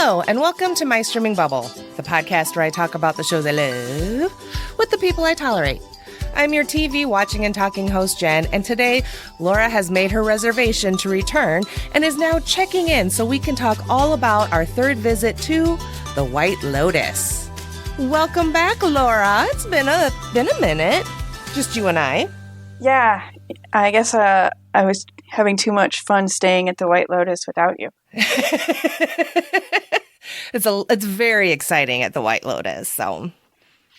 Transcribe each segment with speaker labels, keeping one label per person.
Speaker 1: Hello, and welcome to My Streaming Bubble, the podcast where I talk about the shows I love with the people I tolerate. I'm your TV watching and talking host, Jen, and today Laura has made her reservation to return and is now checking in so we can talk all about our third visit to the White Lotus. Welcome back, Laura. It's been a minute. Just you and I.
Speaker 2: Yeah, I guess I was having too much fun staying at the White Lotus without you.
Speaker 1: It's very exciting at the White Lotus, so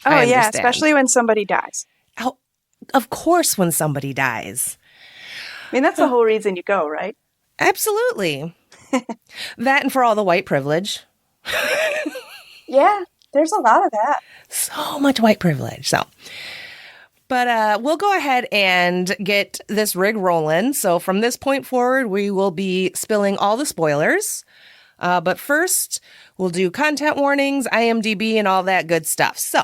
Speaker 2: oh yeah, especially when somebody dies.
Speaker 1: Oh, of course, when somebody dies.
Speaker 2: I mean, that's the whole reason you go, right?
Speaker 1: Absolutely. That and for all the white privilege.
Speaker 2: Yeah, there's a lot of that.
Speaker 1: So much white privilege. But we'll go ahead and get this rig rolling. So from this point forward, we will be spilling all the spoilers. But first, we'll do content warnings, IMDb, and all that good stuff. So,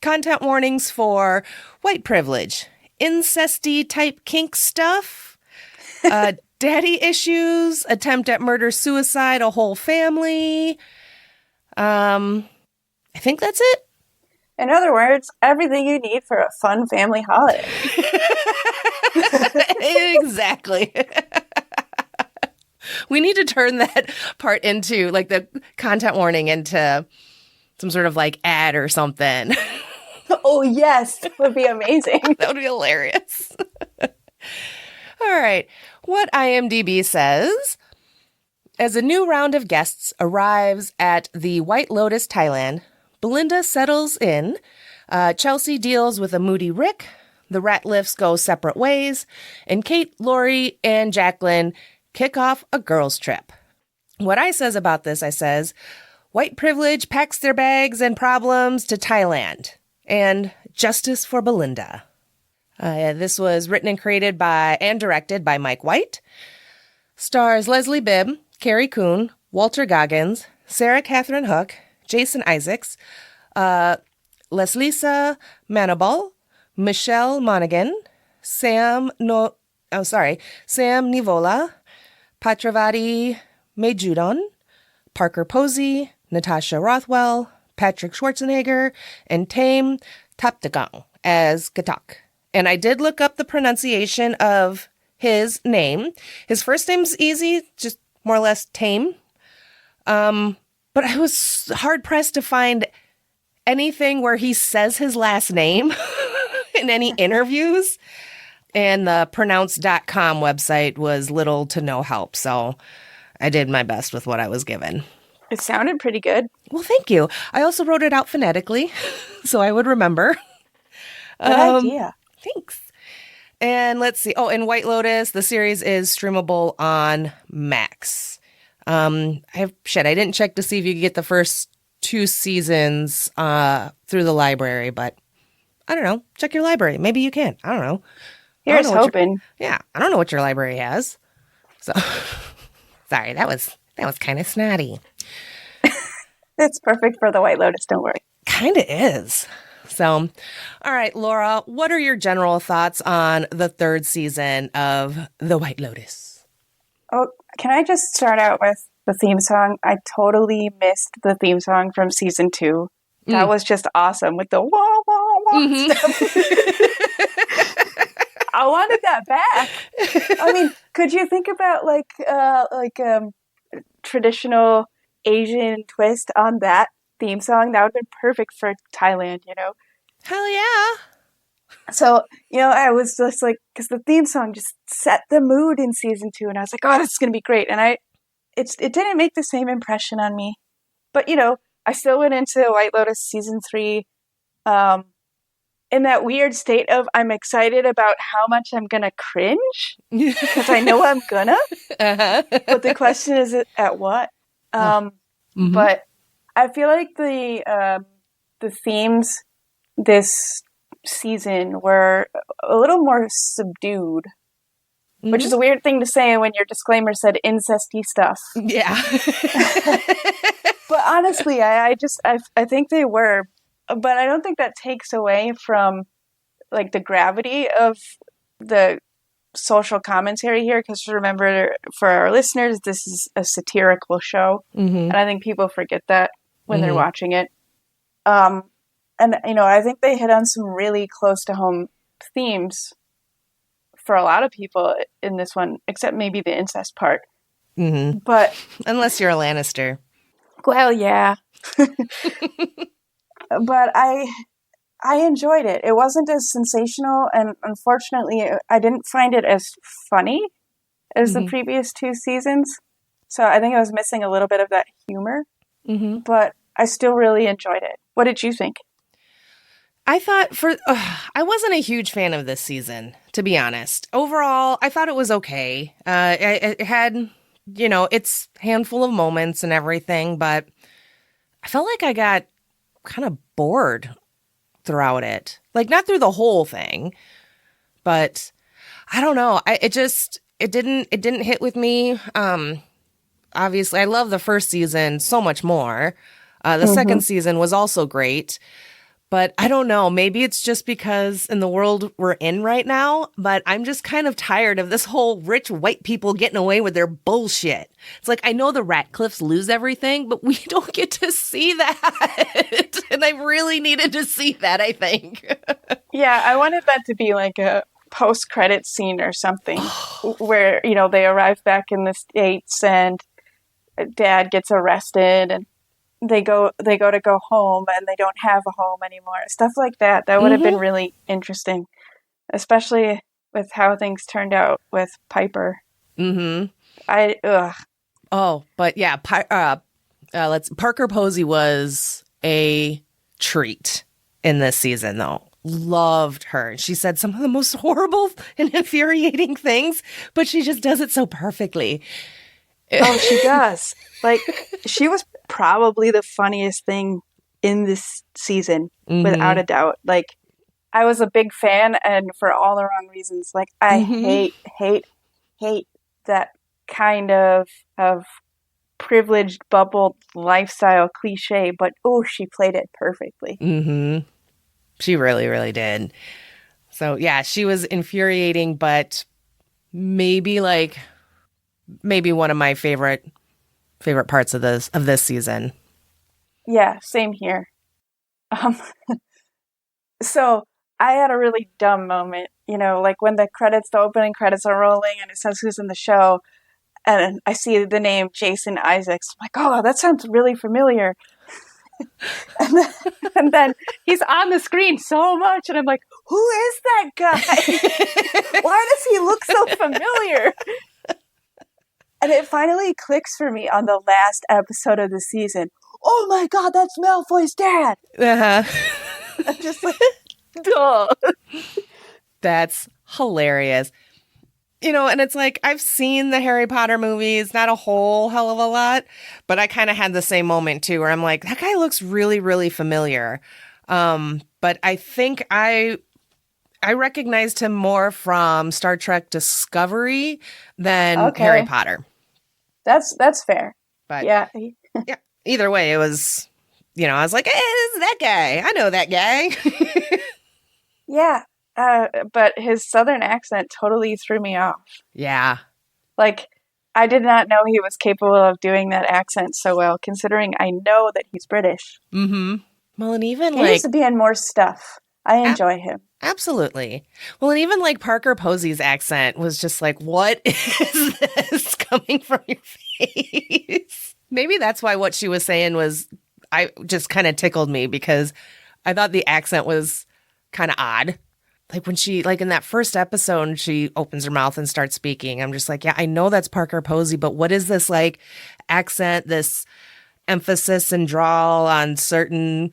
Speaker 1: content warnings for white privilege, incest-y type kink stuff, daddy issues, attempt at murder-suicide, a whole family. I think that's it.
Speaker 2: In other words, everything you need for a fun family holiday.
Speaker 1: Exactly. We need to turn that part into, like, the content warning into some sort of, like, ad or something.
Speaker 2: Oh, yes. That would be amazing.
Speaker 1: That would be hilarious. All right. What IMDb says, as a new round of guests arrives at the White Lotus, Thailand, Belinda settles in, Chelsea deals with a moody Rick, the Ratliffs go separate ways, and Kate, Lori, and Jacqueline kick off a girls' trip. What I says about this, I says, white privilege packs their bags and problems to Thailand, and justice for Belinda. This was written and created by and directed by Mike White. Stars Leslie Bibb, Carrie Coon, Walter Goggins, Sarah Catherine Hook, Jason Isaacs, Leslisa Manabal, Michelle Monaghan, Sam Nivola, Patravati Mejudon, Parker Posey, Natasha Rothwell, Patrick Schwarzenegger, and Tame Taptagang as Katak. And I did look up the pronunciation of his name. His first name's easy, just more or less Tame. But I was hard-pressed to find anything where he says his last name in any interviews. And the pronounce.com website was little to no help. So I did my best with what I was given.
Speaker 2: It sounded pretty good.
Speaker 1: Well, thank you. I also wrote it out phonetically, so I would remember.
Speaker 2: Good idea.
Speaker 1: Thanks. And let's see. Oh, and White Lotus, the series is streamable on Max. I didn't check to see if you could get the first 2 seasons through the library, but I don't know. Check your library. Maybe you can. I don't know.
Speaker 2: Here's hoping.
Speaker 1: I don't know what your library has. So, sorry, that was kind of snotty.
Speaker 2: It's perfect for the White Lotus, don't worry.
Speaker 1: Kind of is. So, all right, Laura, what are your general thoughts on the third season of The White Lotus?
Speaker 2: Oh, can I just start out with the theme song? I totally missed the theme song from season 2. That was just awesome with the wah, wah, wah stuff. I wanted that back. I mean, could you think about like traditional Asian twist on that theme song? That would have been perfect for Thailand, you know?
Speaker 1: Hell yeah.
Speaker 2: So, I was just like, because the theme song just set the mood in season 2, and I was like, oh, this is going to be great. And it didn't make the same impression on me. But, I still went into White Lotus season 3 in that weird state of I'm excited about how much I'm going to cringe, because I know I'm gonna. Uh-huh. But the question is at what? But I feel like the themes this season were a little more subdued, which is a weird thing to say when your disclaimer said incest-y stuff.
Speaker 1: Yeah.
Speaker 2: But honestly, I think they were, but I don't think that takes away from like the gravity of the social commentary here, because remember, for our listeners, this is a satirical show,
Speaker 1: Mm-hmm.
Speaker 2: and I think people forget that when they're
Speaker 1: Mm-hmm.
Speaker 2: watching it. And I think they hit on some really close to home themes for a lot of people in this one, except maybe the incest part.
Speaker 1: Mm-hmm.
Speaker 2: But
Speaker 1: Unless you're a Lannister.
Speaker 2: well, yeah. But I enjoyed it. It wasn't as sensational, and unfortunately, I didn't find it as funny as the
Speaker 1: Mm-hmm.
Speaker 2: previous two seasons. So I think I was missing a little bit of that humor,
Speaker 1: Mm-hmm.
Speaker 2: but I still really enjoyed it. What did you think?
Speaker 1: I thought I wasn't a huge fan of this season, to be honest. Overall, I thought it was okay. It had, its handful of moments and everything, but I felt like I got kind of bored throughout it. Like, not through the whole thing, but I don't know. It didn't hit with me. Obviously, I love the first season so much more. The second season was also great. But I don't know, maybe it's just because in the world we're in right now, but I'm just kind of tired of this whole rich white people getting away with their bullshit. It's like, I know the Ratcliffes lose everything, but we don't get to see that. And I really needed to see that, I think.
Speaker 2: Yeah, I wanted that to be like a post-credit scene or something where, they arrive back in the States and Dad gets arrested and they go to go home and they don't have a home anymore. Stuff like that. That would have been really interesting, especially with how things turned out with Piper.
Speaker 1: Mm-hmm.
Speaker 2: Ugh.
Speaker 1: Oh, but yeah, Parker Posey was a treat in this season, though. Loved her. She said some of the most horrible and infuriating things, but she just does it so perfectly.
Speaker 2: Oh, she does. Like, she was probably the funniest thing in this season, without a doubt. Like, I was a big fan, and for all the wrong reasons. Like, I hate that kind of privileged, bubbled lifestyle cliche, but she played it perfectly.
Speaker 1: Mm-hmm. She really, really did. So, yeah, she was infuriating, but maybe one of my favorite parts of this season.
Speaker 2: Yeah, same here. So I had a really dumb moment, like when the opening credits are rolling and it says who's in the show, and I see the name Jason Isaacs. I'm like, oh, that sounds really familiar. and then he's on the screen so much, and I'm like, who is that guy? Why does he look so familiar? And it finally clicks for me on the last episode of the season. Oh my God, that's Malfoy's dad.
Speaker 1: Uh-huh.
Speaker 2: I'm just like, duh.
Speaker 1: That's hilarious. And it's like, I've seen the Harry Potter movies, not a whole hell of a lot, but I kind of had the same moment too, where I'm like, that guy looks really, really familiar. But I think I recognized him more from Star Trek Discovery than Harry Potter.
Speaker 2: That's fair.
Speaker 1: But
Speaker 2: yeah.
Speaker 1: Yeah. Either way, it was, I was like, hey, this is that guy. I know that guy.
Speaker 2: Yeah. But his southern accent totally threw me off.
Speaker 1: Yeah.
Speaker 2: Like, I did not know he was capable of doing that accent so well, considering I know that he's British.
Speaker 1: Mm-hmm. Well, and even
Speaker 2: he needs to be in more stuff. I enjoy him.
Speaker 1: Absolutely. Well, and even Parker Posey's accent was just like, what is this coming from your face? Maybe that's why what she was saying I just kind of tickled me, because I thought the accent was kind of odd. Like when she, in that first episode, she opens her mouth and starts speaking. I'm just like, yeah, I know that's Parker Posey, but what is this accent, this emphasis and drawl on certain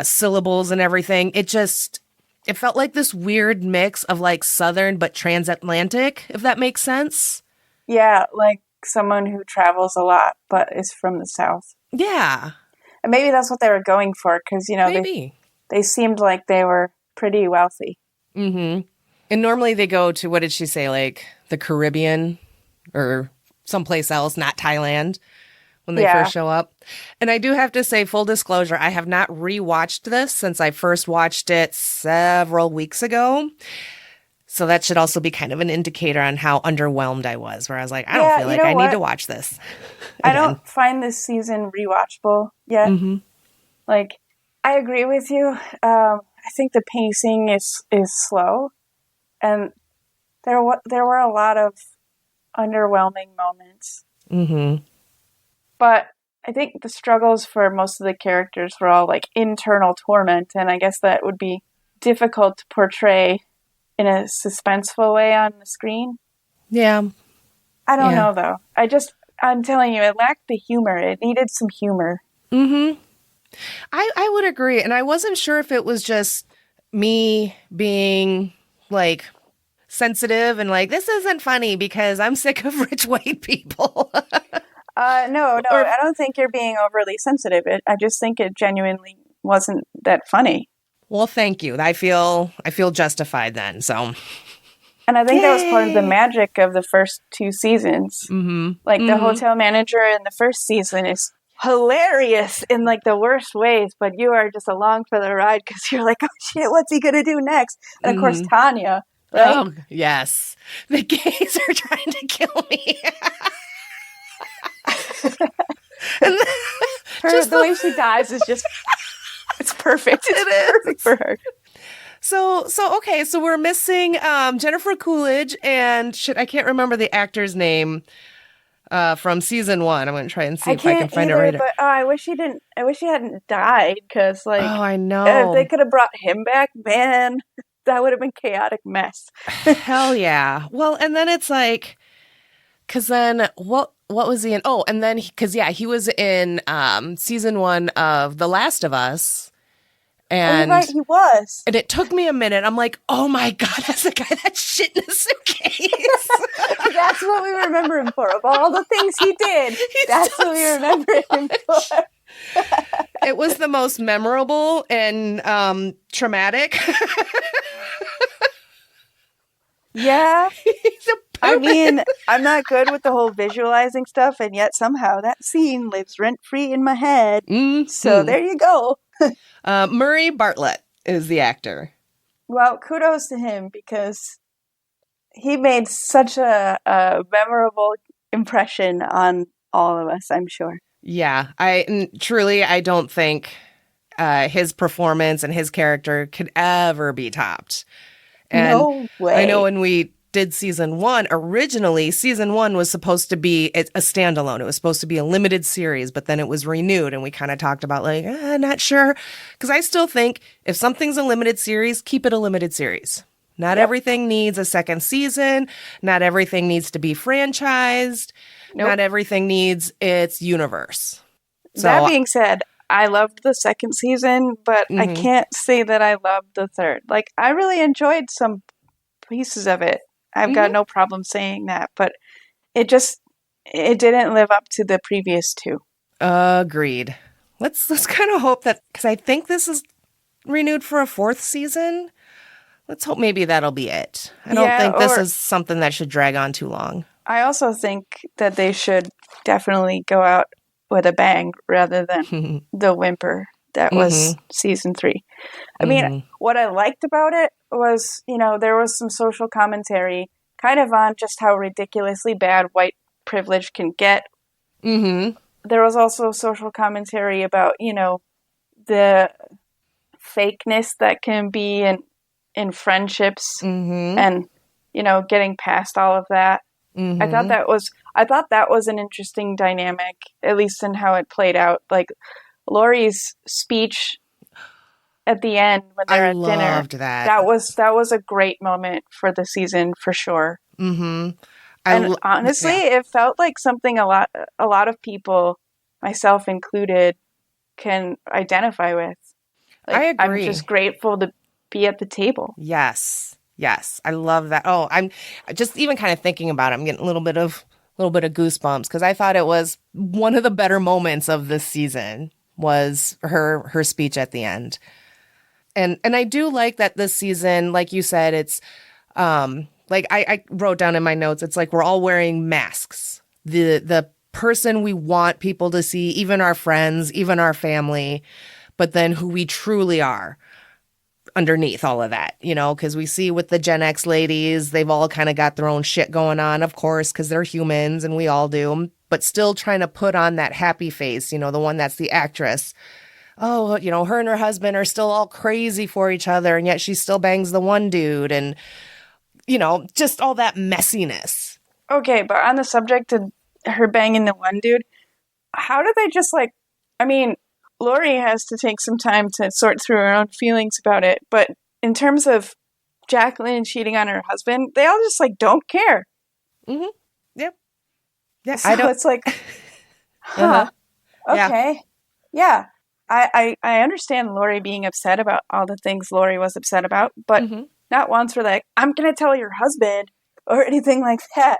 Speaker 1: syllables and everything? It felt like this weird mix of Southern but transatlantic, if that makes sense.
Speaker 2: Yeah, like someone who travels a lot but is from the South.
Speaker 1: Yeah.
Speaker 2: And maybe that's what they were going for, because, they seemed like they were pretty wealthy.
Speaker 1: Mm-hmm. And normally they go to, what did she say, the Caribbean or someplace else, not Thailand, when they first show up. And I do have to say, full disclosure, I have not rewatched this since I first watched it several weeks ago. So that should also be kind of an indicator on how underwhelmed I was, where I was like, I don't
Speaker 2: Yeah,
Speaker 1: feel
Speaker 2: you
Speaker 1: like
Speaker 2: know
Speaker 1: I need
Speaker 2: what?
Speaker 1: to watch this
Speaker 2: I
Speaker 1: again.
Speaker 2: don't find this season rewatchable yet.
Speaker 1: Mm-hmm.
Speaker 2: Like, I agree with you. I think the pacing is slow, and there were a lot of underwhelming moments.
Speaker 1: Mm-hmm.
Speaker 2: But I think the struggles for most of the characters were all like internal torment, and I guess that would be difficult to portray in a suspenseful way on the screen.
Speaker 1: Yeah.
Speaker 2: I don't
Speaker 1: Yeah.
Speaker 2: know though. I'm telling you, it lacked the humor. It needed some humor.
Speaker 1: Mm-hmm. I would agree. And I wasn't sure if it was just me being like sensitive and like, this isn't funny because I'm sick of rich white people.
Speaker 2: No,
Speaker 1: Or,
Speaker 2: I don't think you're being overly sensitive. I just think it genuinely wasn't that funny.
Speaker 1: well, thank you. I feel justified then. So,
Speaker 2: And I think that was part of the
Speaker 1: yay.
Speaker 2: magic of the first two seasons.
Speaker 1: Mm-hmm.
Speaker 2: Like the
Speaker 1: Mm-hmm.
Speaker 2: hotel manager in the first season is hilarious in like the worst ways, but you are just along for the ride because you're like, oh shit, what's he gonna do next? And of course,
Speaker 1: Mm-hmm.
Speaker 2: Tanya, right?
Speaker 1: Oh, yes. The gays are trying to kill me. And
Speaker 2: The way she dies is just, it's perfect. It's perfect for her.
Speaker 1: So okay, so we're missing Jennifer Coolidge and shit, I can't remember the actor's name from season 1. I'm going to try and see
Speaker 2: I
Speaker 1: if I can
Speaker 2: can't
Speaker 1: find it
Speaker 2: either,
Speaker 1: right.
Speaker 2: but I wish he didn't. I wish he hadn't died because,
Speaker 1: Oh,
Speaker 2: like,
Speaker 1: I
Speaker 2: if they
Speaker 1: know.
Speaker 2: could have brought him back, man, that would have been chaotic mess.
Speaker 1: Hell yeah. Well, and then it's like, cause then what was he in? Oh, and then cause yeah, he was in season 1 of The Last of Us.
Speaker 2: Oh, you're right,
Speaker 1: And
Speaker 2: he was.
Speaker 1: it took me a minute. I'm like, oh my God, that's the guy that shit in a suitcase.
Speaker 2: That's what we remember him for. Of all the things he did, that's what we remember him for.
Speaker 1: It was the most memorable and traumatic.
Speaker 2: Yeah.
Speaker 1: He's a
Speaker 2: I
Speaker 1: poop.
Speaker 2: mean, I'm not good with the whole visualizing stuff, and yet somehow that scene lives rent-free in my head. So there you go.
Speaker 1: Murray Bartlett is the actor.
Speaker 2: Well, kudos to him because he made such a memorable impression on all of us, I'm sure.
Speaker 1: Yeah, I don't think his performance and his character could ever be topped. And
Speaker 2: No way.
Speaker 1: I know when we did season 1, originally season 1 was supposed to be a standalone. It was supposed to be a limited series, but then it was renewed and we kind of talked about like, not sure. Because I still think if something's a limited series, keep it a limited series. Not everything needs a second season. Not everything needs to be franchised.
Speaker 2: Nope.
Speaker 1: Not everything needs its universe. So,
Speaker 2: that being said, I loved the second season, but I can't say that I loved the third. Like, I really enjoyed some pieces of it. I've got no problem saying that, but it didn't live up to the previous two.
Speaker 1: agreed. Let's kind of hope that, because I think this is renewed for a 4th season. Let's hope maybe that'll be it. I don't think this is something that should drag on too long.
Speaker 2: I also think that they should definitely go out with a bang rather than the whimper that was season 3. I mean, what I liked about it was, there was some social commentary kind of on just how ridiculously bad white privilege can get. There was also social commentary about, the fakeness that can be in friendships and, getting past all of that. I thought that was an interesting dynamic, at least in how it played out. Like Laurie's speech at the end when they're at dinner. I loved that. That was a great moment for the season for sure. And honestly, it felt like something a lot of people, myself included, can identify with. Like,
Speaker 1: I agree.
Speaker 2: I'm just grateful to be at the table.
Speaker 1: Yes. I love that. Oh, I'm just even kind of thinking about it. I'm getting a little bit of goosebumps because I thought it was one of the better moments of this season was her speech at the end. And I do like that this season, like you said, it's like I wrote down in my notes, it's like we're all wearing masks. The person we want people to see, even our friends, even our family, but then who we truly are underneath all of that, because we see with the Gen X ladies, they've all kind of got their own shit going on, of course, because they're humans and we all do, but still trying to put on that happy face, the one that's the actress. Oh, her and her husband are still all crazy for each other, and yet she still bangs the one dude, and, just all that messiness.
Speaker 2: Okay, but on the subject of her banging the one dude, how do they just Lori has to take some time to sort through her own feelings about it, but in terms of Jacqueline cheating on her husband, they all just don't care.
Speaker 1: Mm-hmm. Yep. Yeah.
Speaker 2: So it's like, huh? Okay. Yeah. I understand Lori being upset about all the things Lori was upset about, but not once were they, I'm gonna tell your husband or anything like that.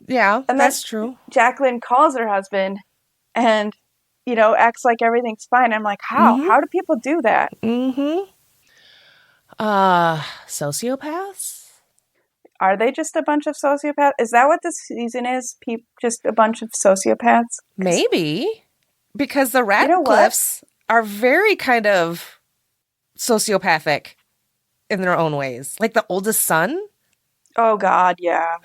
Speaker 1: Yeah,
Speaker 2: and
Speaker 1: that's true.
Speaker 2: Jacqueline calls her husband and acts like everything's fine. I'm like, how? How do people do that?
Speaker 1: Sociopaths?
Speaker 2: Are they just a bunch of sociopaths? Is that what this season is? Just a bunch of sociopaths?
Speaker 1: Maybe. Because the Ratcliffes are very kind of sociopathic in their own ways. Like the oldest son.
Speaker 2: Oh, God, yeah.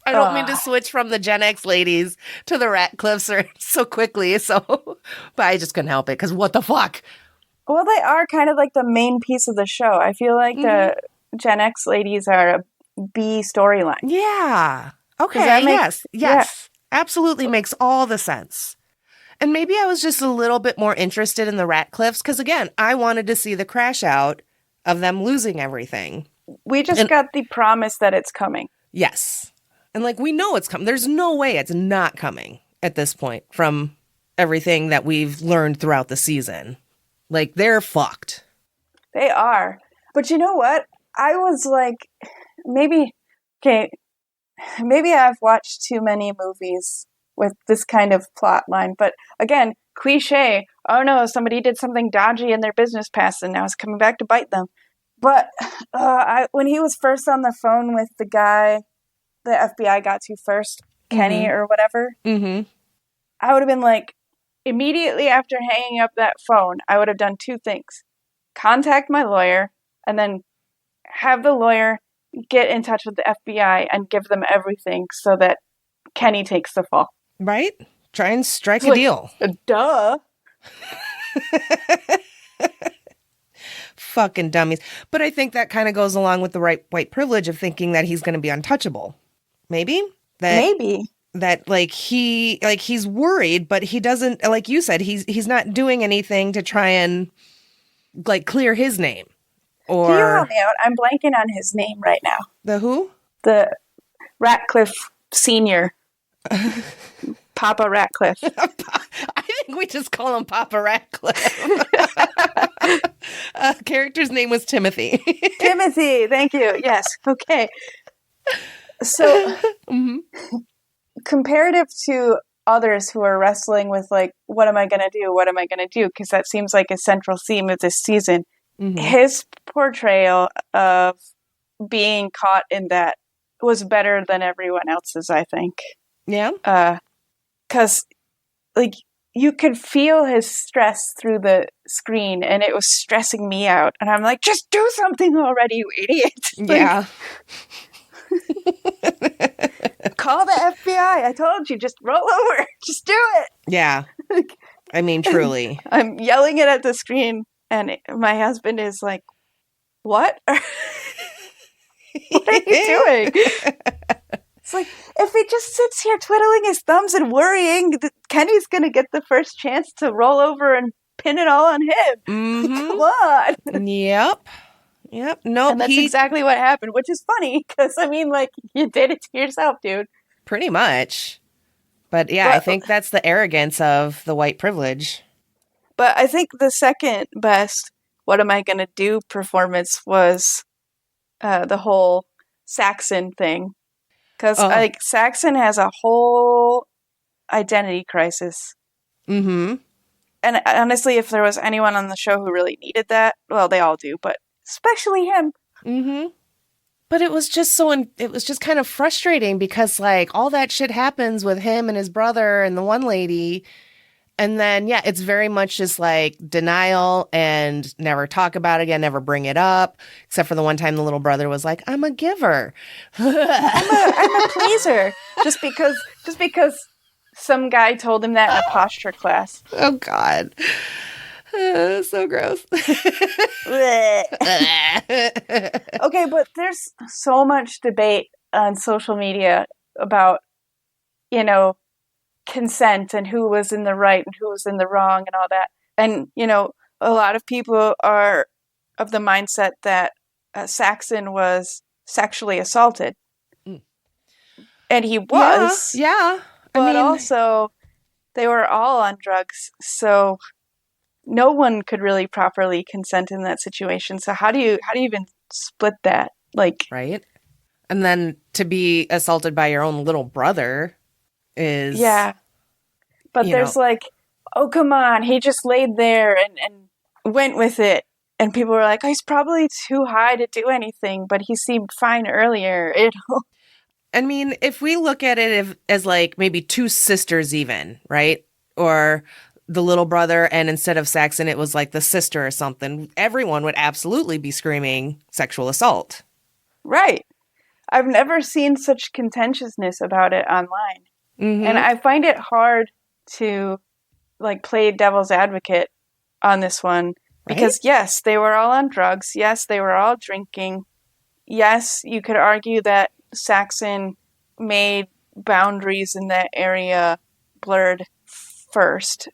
Speaker 1: I don't mean to switch from the Gen X ladies to the Ratcliffes so quickly, but I just couldn't help it, because what the fuck?
Speaker 2: Well, they are kind of like the main piece of the show. I feel like the Gen X ladies are a B storyline.
Speaker 1: Yeah. Okay, yes. Yeah. Absolutely makes all the sense. And maybe I was just a little bit more interested in the Ratcliffes, because again, I wanted to see the crash out of them losing everything.
Speaker 2: We just got the promise that it's coming.
Speaker 1: Yes. And we know it's coming. There's no way it's not coming at this point from everything that we've learned throughout the season. They're fucked.
Speaker 2: They are. But you know what? I was maybe I've watched too many movies with this kind of plot line. But again, cliche. Oh no, somebody did something dodgy in their business past and now it's coming back to bite them. But when he was first on the phone with the guy the FBI got to first, Kenny or whatever, I would have been immediately after hanging up that phone, I would have done two things. Contact my lawyer and then have the lawyer get in touch with the FBI and give them everything so that Kenny takes the fall.
Speaker 1: Right? Try and strike a deal.
Speaker 2: Duh.
Speaker 1: Fucking dummies. But I think that kind of goes along with the white privilege of thinking that he's going to be untouchable. Maybe? That he's worried, but he doesn't, like you said, he's not doing anything to try and clear his name. Or
Speaker 2: can you help me out? I'm blanking on his name right now.
Speaker 1: The who?
Speaker 2: The Ratcliffe Senior. Papa Ratcliffe.
Speaker 1: I think we just call him Papa Ratcliffe. Character's name was Timothy.
Speaker 2: Timothy, thank you. Yes. Okay. So, comparative to others who are wrestling with what am I going to do? What am I going to do? Because that seems like a central theme of this season. His portrayal of being caught in that was better than everyone else's, I think.
Speaker 1: Yeah.
Speaker 2: Because you could feel his stress through the screen, and it was stressing me out. And I'm like, just do something already, you idiot!
Speaker 1: Yeah.
Speaker 2: Call the FBI. I told you, just roll over. Just do it.
Speaker 1: Yeah. I mean, truly.
Speaker 2: I'm yelling it at the screen, and my husband is like, what? What are you doing? It's if he just sits here twiddling his thumbs and worrying, Kenny's going to get the first chance to roll over and pin it all on him. Come on.
Speaker 1: Yep. No,
Speaker 2: and that's exactly what happened, which is funny because, you did it to yourself, dude.
Speaker 1: Pretty much. But yeah, I think that's the arrogance of the white privilege.
Speaker 2: But I think the second best What Am I Gonna Do performance was the whole Saxon thing. Because Saxon has a whole identity crisis. And honestly, if there was anyone on the show who really needed that, well, they all do, but especially him.
Speaker 1: But it was just it was just kind of frustrating because all that shit happens with him and his brother and the one lady, And then, yeah, it's very much just like denial and never talk about it again, never bring it up, except for the one time the little brother was like, I'm a giver.
Speaker 2: I'm a pleaser. Just because some guy told him that in a posture class.
Speaker 1: Oh, God. So gross.
Speaker 2: Okay, but there's so much debate on social media about, consent and who was in the right and who was in the wrong and all that. And, a lot of people are of the mindset that Saxon was sexually assaulted. Mm. And he was.
Speaker 1: Yeah.
Speaker 2: But also, they were all on drugs. So no one could really properly consent in that situation. So how do you even split that?
Speaker 1: Right. And then to be assaulted by your own little brother is...
Speaker 2: Yeah. But there's oh, come on. He just laid there and went with it. And people were like, oh, he's probably too high to do anything, but he seemed fine earlier.
Speaker 1: I mean, if we look at it as maybe two sisters even, right? Or the little brother, and instead of Saxon, it was the sister or something, everyone would absolutely be screaming sexual assault.
Speaker 2: Right. I've never seen such contentiousness about it online. Mm-hmm. And I find it hard to play devil's advocate on this one because yes, they were all on drugs. Yes, they were all drinking. Yes, you could argue that Saxon made boundaries in that area blurred first,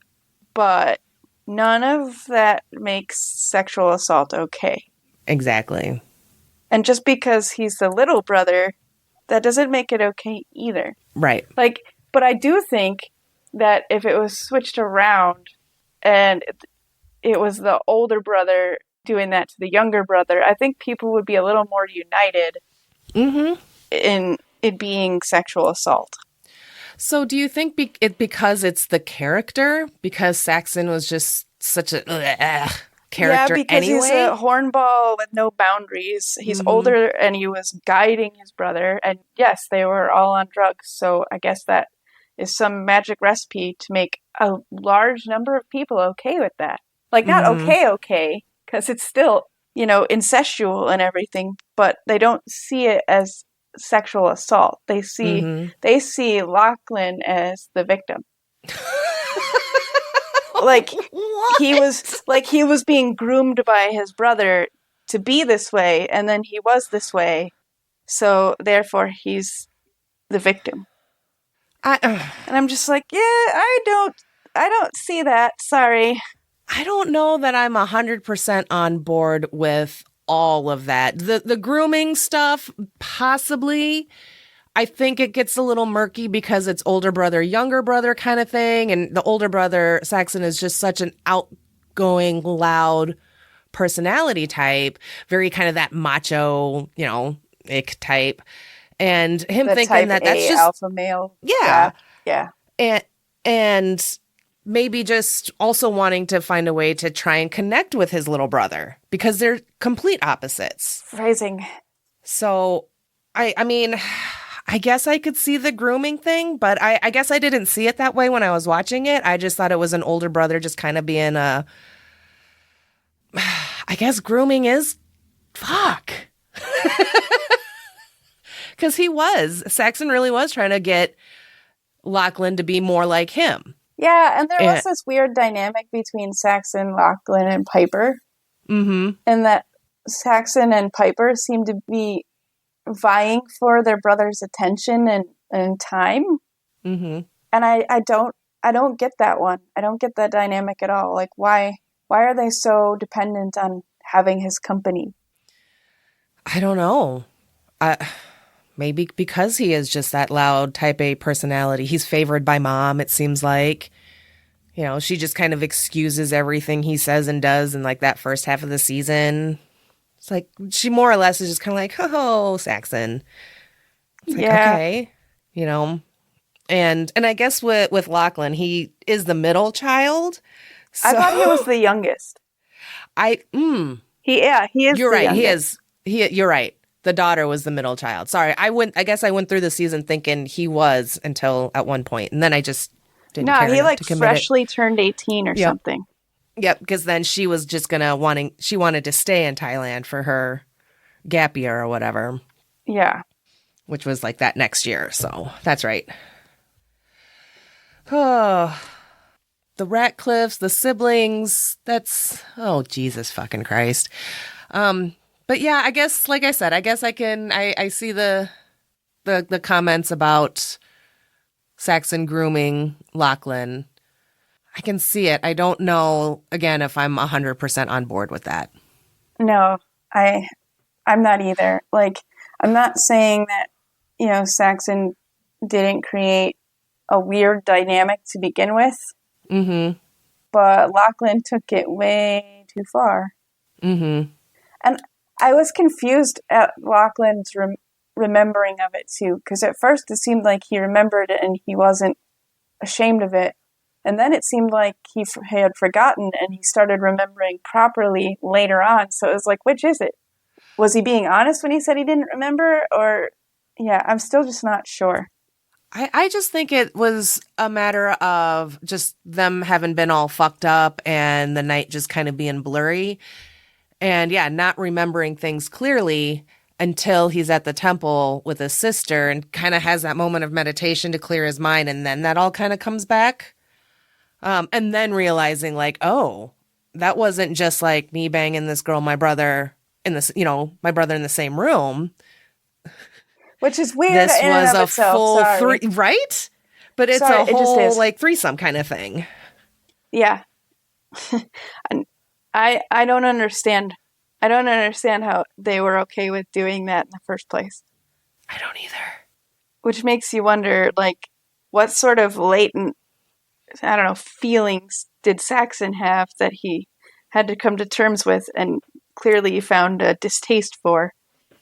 Speaker 2: but none of that makes sexual assault okay.
Speaker 1: Exactly.
Speaker 2: And just because he's the little brother, that doesn't make it okay either.
Speaker 1: Right.
Speaker 2: But I do think that if it was switched around and it was the older brother doing that to the younger brother, I think people would be a little more united in it being sexual assault.
Speaker 1: So do you think because it's the character? Because Saxon was just such a character anyway?
Speaker 2: Yeah, because he's a hornball with no boundaries. He's older and he was guiding his brother. And yes, they were all on drugs. So I guess that is some magic recipe to make a large number of people okay with that. Not okay, because it's still, incestual and everything, but they don't see it as sexual assault. They see Lachlan as the victim. He was being groomed by his brother to be this way, and then he was this way, so therefore he's the victim. And I'm just I don't see that. Sorry.
Speaker 1: I don't know that I'm 100% on board with all of that. The grooming stuff, possibly. I think it gets a little murky because it's older brother, younger brother kind of thing. And the older brother, Saxon, is just such an outgoing, loud personality type. Very kind of that macho, ick type. And him thinking that's just
Speaker 2: alpha male.
Speaker 1: Yeah.
Speaker 2: Yeah.
Speaker 1: And maybe just also wanting to find a way to try and connect with his little brother because they're complete opposites.
Speaker 2: Phrasing.
Speaker 1: So, I mean, I guess I could see the grooming thing, but I guess I didn't see it that way when I was watching it. I just thought it was an older brother just kind of being I guess grooming is fuck. Because Saxon really was trying to get Lachlan to be more like him.
Speaker 2: Yeah, and there was this weird dynamic between Saxon, Lachlan, and Piper. Mm-hmm. And that Saxon and Piper seemed to be vying for their brother's attention and time. Mm-hmm. And I don't get that one. I don't get that dynamic at all. Why are they so dependent on having his company?
Speaker 1: I don't know. Maybe because he is just that loud type A personality. He's favored by mom, it seems like. She just kind of excuses everything he says and does in that first half of the season. It's she more or less is just kind of oh, Saxon. It's okay. And I guess with Lachlan, he is the middle child. So...
Speaker 2: I thought he was the youngest. He is.
Speaker 1: You're right.
Speaker 2: Youngest.
Speaker 1: He is. You're right. The daughter was the middle child. Sorry, I guess I went through the season thinking he was until at one point, and then I just Didn't
Speaker 2: No,
Speaker 1: care
Speaker 2: he
Speaker 1: enough
Speaker 2: like
Speaker 1: to commit it.
Speaker 2: freshly turned 18 or
Speaker 1: Yep.
Speaker 2: something.
Speaker 1: Yep, because then she was just she wanted to stay in Thailand for her gap year or whatever,
Speaker 2: Yeah.
Speaker 1: which was like that next year. So that's right. Oh, the Ratcliffes, the siblings. Oh, Jesus fucking Christ. But yeah, I guess, like I said, I see the comments about Saxon grooming Lachlan. I can see it. I don't know, again, if I'm 100% on board with that.
Speaker 2: No, I'm not either. Like, I'm not saying that, Saxon didn't create a weird dynamic to begin with.
Speaker 1: Mm-hmm.
Speaker 2: But Lachlan took it way too far.
Speaker 1: Mm-hmm.
Speaker 2: And I was confused at Lachlan's remembering of it too, because at first it seemed like he remembered it and he wasn't ashamed of it. And then it seemed like he had forgotten and he started remembering properly later on. So it was like, which is it? Was he being honest when he said he didn't remember? Or, yeah, I'm still just not sure.
Speaker 1: I just think it was a matter of just them having been all fucked up and the night just kind of being blurry. And yeah, not remembering things clearly until he's at the temple with his sister and kind of has that moment of meditation to clear his mind. And then that all kind of comes back. And then realizing like, oh, that wasn't just like me banging this girl, my brother in this, my brother in the same room.
Speaker 2: Which is weird.
Speaker 1: This
Speaker 2: in
Speaker 1: was
Speaker 2: and of
Speaker 1: a
Speaker 2: itself.
Speaker 1: full
Speaker 2: Sorry.
Speaker 1: three, right? But it's
Speaker 2: Sorry,
Speaker 1: a
Speaker 2: it just
Speaker 1: whole
Speaker 2: is.
Speaker 1: like threesome kind of thing.
Speaker 2: Yeah. And I don't understand. I don't understand how they were okay with doing that in the first place.
Speaker 1: I don't either.
Speaker 2: Which makes you wonder, like, what sort of latent, I don't know, feelings did Saxon have that he had to come to terms with and clearly found a distaste for?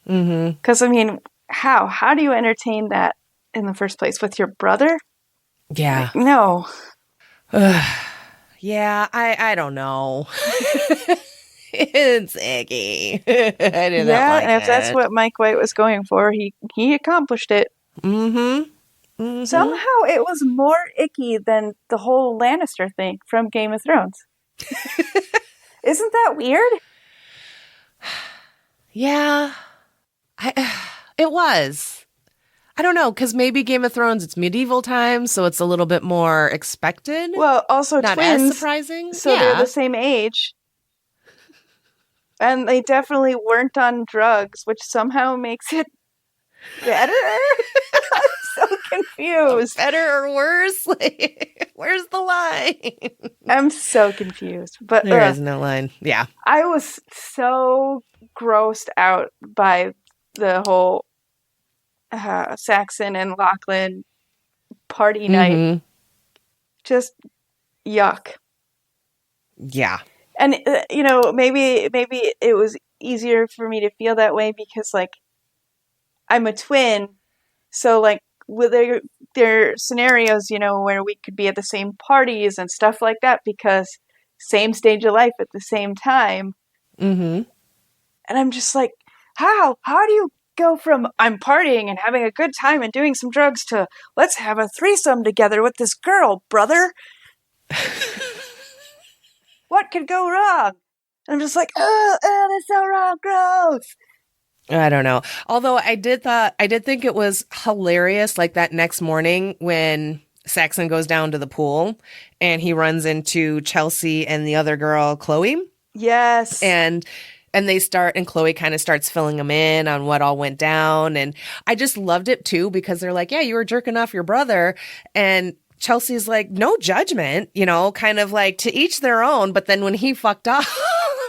Speaker 1: Mm-hmm.
Speaker 2: Because, I mean, how do you entertain that in the first place? With your brother?
Speaker 1: Yeah.
Speaker 2: Like, no.
Speaker 1: Yeah, I don't know. It's icky. I did not like
Speaker 2: And if
Speaker 1: it.
Speaker 2: that's what Mike White was going for, he accomplished it.
Speaker 1: Mm-hmm. Mm-hmm.
Speaker 2: Somehow it was more icky than the whole Lannister thing from Game of Thrones. Isn't that weird?
Speaker 1: Yeah. It was. I don't know, because maybe Game of Thrones, it's medieval times, so it's a little bit more expected.
Speaker 2: Well, also
Speaker 1: not
Speaker 2: twins,
Speaker 1: as surprising.
Speaker 2: So they're the same age. And they definitely weren't on drugs, which somehow makes it better. I'm so confused.
Speaker 1: Better or worse? Like, where's the line?
Speaker 2: I'm so confused. But
Speaker 1: there is no line. Yeah.
Speaker 2: I was so grossed out by the whole Saxon and Lachlan party night. Just yuck.
Speaker 1: Yeah.
Speaker 2: And maybe it was easier for me to feel that way because like I'm a twin, so like with there are scenarios where we could be at the same parties and stuff like that because same stage of life at the same time.
Speaker 1: Mm-hmm.
Speaker 2: And I'm just like, how do you go from I'm partying and having a good time and doing some drugs to let's have a threesome together with this girl, brother? What could go wrong? And I'm just like, oh, that's so wrong, gross.
Speaker 1: I don't know. Although I did think it was hilarious, like that next morning when Saxon goes down to the pool and he runs into Chelsea and the other girl, Chloe.
Speaker 2: Yes.
Speaker 1: And Chloe kind of starts filling him in on what all went down. And I just loved it too, because they're like, yeah, you were jerking off your brother. And Chelsea's like, no judgment, kind of like to each their own. But then when he fucked up,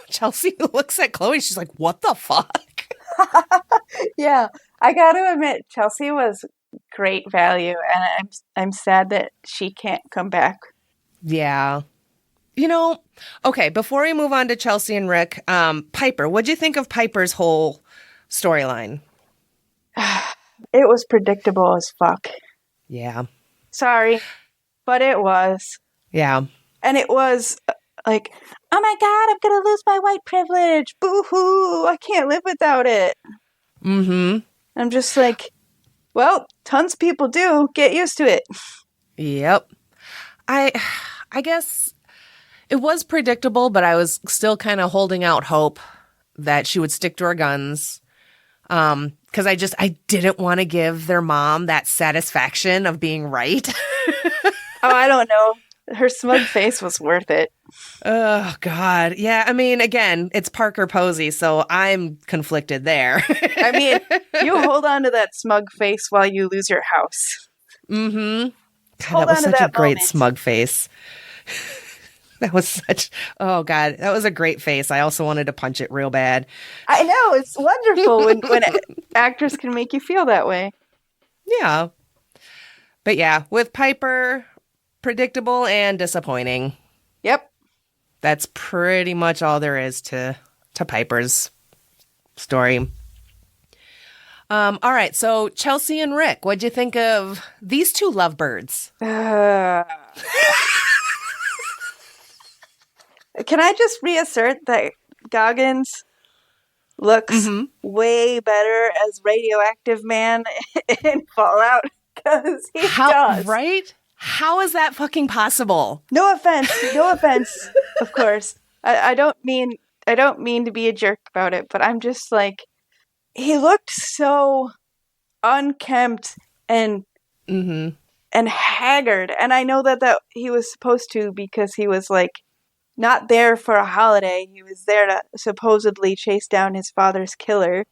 Speaker 1: Chelsea looks at Chloe. She's like, what the fuck?
Speaker 2: Yeah, I got to admit, Chelsea was great value. And I'm sad that she can't come back.
Speaker 1: Yeah. Okay, before we move on to Chelsea and Rick, Piper, what'd you think of Piper's whole storyline?
Speaker 2: It was predictable as fuck.
Speaker 1: Yeah.
Speaker 2: Sorry, but it was.
Speaker 1: Yeah.
Speaker 2: And it was like, oh my God, I'm going to lose my white privilege. Boo-hoo, I can't live without it.
Speaker 1: Mm-hmm.
Speaker 2: I'm just like, well, tons of people do. Get used to it.
Speaker 1: Yep. I guess it was predictable, but I was still kind of holding out hope that she would stick to her guns. Because I didn't want to give their mom that satisfaction of being right.
Speaker 2: Oh, I don't know. Her smug face was worth it.
Speaker 1: Oh, God. Yeah, I mean, again, it's Parker Posey, so I'm conflicted there.
Speaker 2: I mean, you hold on to that smug face while you lose your house.
Speaker 1: Mm-hmm. God,
Speaker 2: Hold
Speaker 1: that was
Speaker 2: on to
Speaker 1: such a
Speaker 2: that
Speaker 1: great
Speaker 2: moment.
Speaker 1: smug face. That was such, oh God, that was a great face. I also wanted to punch it real bad.
Speaker 2: I know, it's wonderful when actors can make you feel that way.
Speaker 1: Yeah. But yeah, with Piper, predictable and disappointing.
Speaker 2: Yep.
Speaker 1: That's pretty much all there is to Piper's story. All right, so Chelsea and Rick, what'd you think of these two lovebirds?
Speaker 2: Can I just reassert that Goggins looks way better as Radioactive Man in Fallout? Because he does.
Speaker 1: Right? How is that fucking possible?
Speaker 2: No offense, of course. I don't mean to be a jerk about it, but I'm just like, he looked so unkempt and haggard, and I know that he was supposed to, because he was like not there for a holiday. He was there to supposedly chase down his father's killer.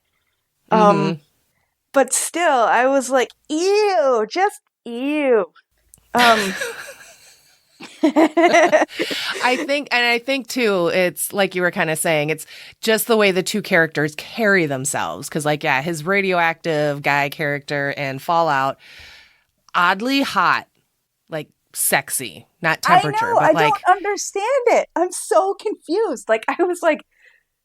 Speaker 2: But still, I was like, ew, just ew.
Speaker 1: I think too, it's like you were kind of saying, it's just the way the two characters carry themselves. Because, like, yeah, his radioactive guy character and Fallout, oddly hot, like sexy, not temperature.
Speaker 2: I know,
Speaker 1: but
Speaker 2: I
Speaker 1: like,
Speaker 2: don't understand it. I'm so confused. Like, I was like,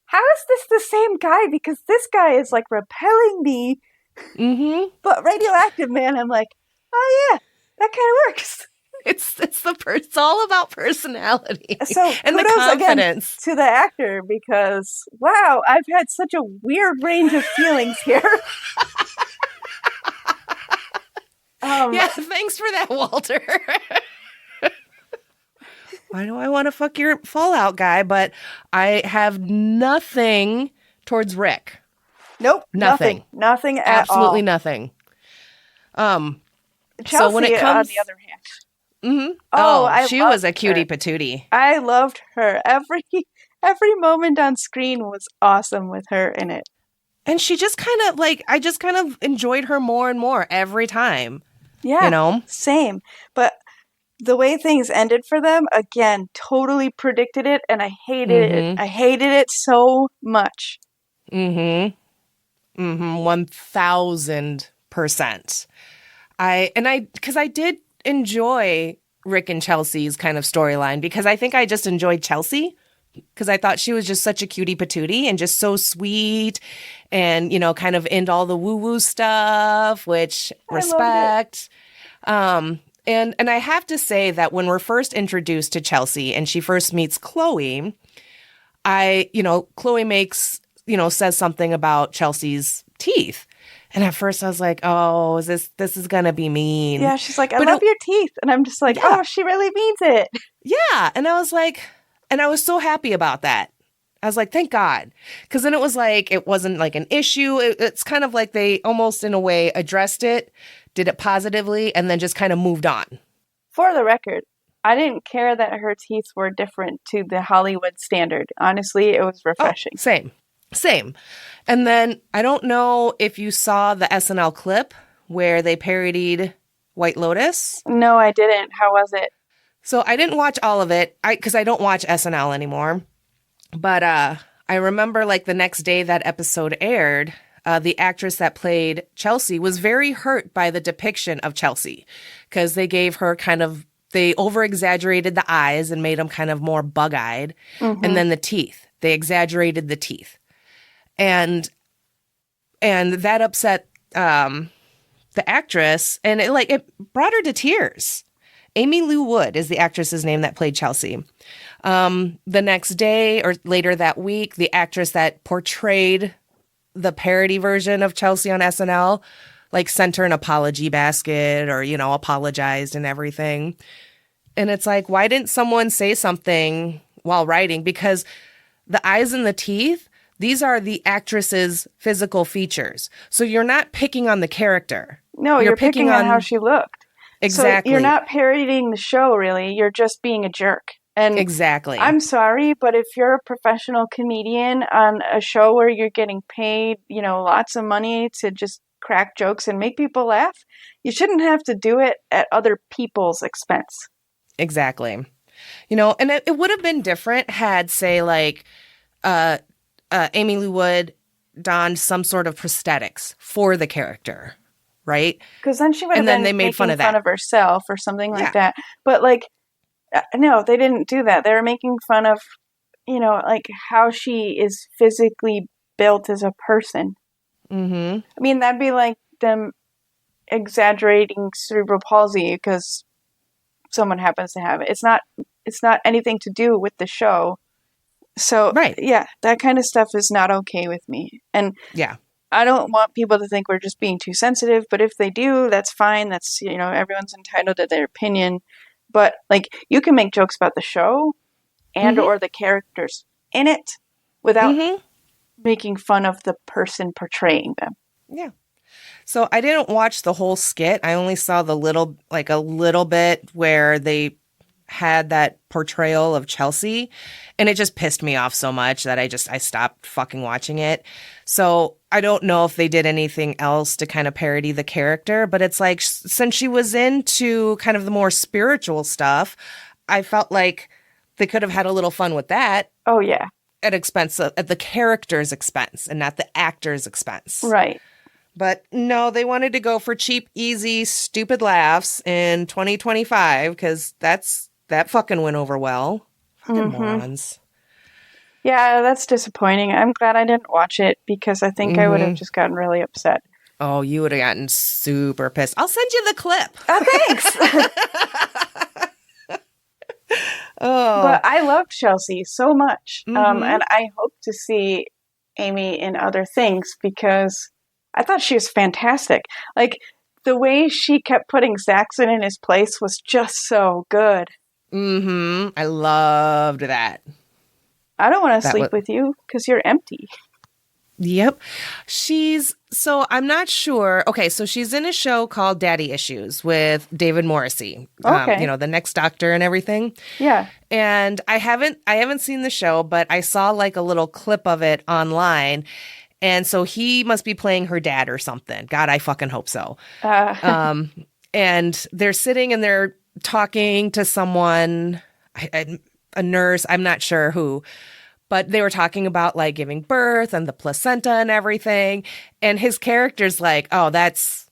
Speaker 2: how is this the same guy? Because this guy is like repelling me. But Radioactive Man, I'm like, oh yeah, that kind of works.
Speaker 1: It's all about personality.
Speaker 2: So
Speaker 1: and the
Speaker 2: kudos
Speaker 1: confidence
Speaker 2: again to the actor, because wow, I've had such a weird range of feelings here.
Speaker 1: Yeah, thanks for that, Walter. Why do I want to fuck your Fallout guy? But I have nothing towards Rick.
Speaker 2: Nope, nothing at
Speaker 1: Absolutely
Speaker 2: all.
Speaker 1: Absolutely nothing.
Speaker 2: Chelsea,
Speaker 1: so when it comes,
Speaker 2: on the other hand,
Speaker 1: she was a cutie patootie.
Speaker 2: I loved her. Every moment on screen was awesome with her in it.
Speaker 1: And she just kind of I just kind of enjoyed her more and more every time.
Speaker 2: Yeah,
Speaker 1: you know,
Speaker 2: same. But the way things ended for them, again, totally predicted it, and I hated it. I hated it so much.
Speaker 1: 1000%. Because I did enjoy Rick and Chelsea's kind of storyline, because I think I just enjoyed Chelsea, because I thought she was just such a cutie patootie and just so sweet and, you know, kind of into all the woo-woo stuff, which respect. And I have to say that when we're first introduced to Chelsea and she first meets Chloe, Chloe makes, says something about Chelsea's teeth. And at first I was like, oh, this is going to be mean.
Speaker 2: Yeah, she's like, I love your teeth. And I'm just like, oh, she really means it.
Speaker 1: Yeah. And I was like, and I was so happy about that. I was like, thank God. Because then it was like, it wasn't like an issue. It's kind of like they almost in a way addressed it, did it positively, and then just kind of moved on.
Speaker 2: For the record, I didn't care that her teeth were different to the Hollywood standard. Honestly, it was refreshing.
Speaker 1: Oh, same. And then I don't know if you saw the SNL clip where they parodied White Lotus.
Speaker 2: No, I didn't. How was it?
Speaker 1: So I didn't watch all of it because I don't watch SNL anymore. But I remember like the next day that episode aired, the actress that played Chelsea was very hurt by the depiction of Chelsea because they gave her they over-exaggerated the eyes and made them kind of more bug-eyed. And then the teeth. They exaggerated the teeth. And that upset the actress, and it brought her to tears. Amy Lou Wood is the actress's name that played Chelsea. The next day or later that week, the actress that portrayed the parody version of Chelsea on SNL, sent her an apology basket or, apologized and everything. And it's like, why didn't someone say something while writing? Because the eyes and the teeth, these are the actress's physical features. So you're not picking on the character.
Speaker 2: No, you're picking on how she looked.
Speaker 1: Exactly.
Speaker 2: So you're not parodying the show, really. You're just being a jerk. And
Speaker 1: exactly.
Speaker 2: I'm sorry, but if you're a professional comedian on a show where you're getting paid, lots of money to just crack jokes and make people laugh, you shouldn't have to do it at other people's expense.
Speaker 1: Exactly. And it would have been different had, say, like, Amy Lee Wood donned some sort of prosthetics for the character, right?
Speaker 2: Because then she would have been
Speaker 1: they made fun of
Speaker 2: herself or something like that. But, like, no, they didn't do that. They were making fun of, like, how she is physically built as a person.
Speaker 1: Mm-hmm.
Speaker 2: I mean, that'd be like them exaggerating cerebral palsy because someone happens to have it. It's not anything to do with the show. So, yeah, that kind of stuff is not okay with me. And I don't want people to think we're just being too sensitive, but if they do, that's fine. That's, everyone's entitled to their opinion. But, like, you can make jokes about the show and or the characters in it without making fun of the person portraying them.
Speaker 1: Yeah. So I didn't watch the whole skit. I only saw a little bit where they had that portrayal of Chelsea, and it just pissed me off so much that I stopped fucking watching it. So I don't know if they did anything else to kind of parody the character, but it's like, since she was into kind of the more spiritual stuff, I felt like they could have had a little fun with that.
Speaker 2: Oh, yeah.
Speaker 1: At the character's expense and not the actor's expense.
Speaker 2: Right.
Speaker 1: But no, they wanted to go for cheap, easy, stupid laughs in 2025 because that fucking went over well. Fucking morons.
Speaker 2: Yeah, that's disappointing. I'm glad I didn't watch it because I think I would have just gotten really upset.
Speaker 1: Oh, you would have gotten super pissed. I'll send you the clip.
Speaker 2: Oh, thanks.
Speaker 1: Oh.
Speaker 2: But I loved Chelsea so much. And I hope to see Amy in other things because I thought she was fantastic. Like, the way she kept putting Saxon in his place was just so good.
Speaker 1: I loved that.
Speaker 2: I don't want to sleep with you because you're empty.
Speaker 1: Yep. So I'm not sure. Okay, so she's in a show called Daddy Issues with David Morrissey.
Speaker 2: Okay.
Speaker 1: The Next Doctor and everything.
Speaker 2: Yeah.
Speaker 1: And I haven't seen the show, but I saw like a little clip of it online. And so he must be playing her dad or something. God, I fucking hope so. And they're sitting and they're talking to someone, a nurse, I'm not sure who, but they were talking about like giving birth and the placenta and everything. And his character's like, oh, that's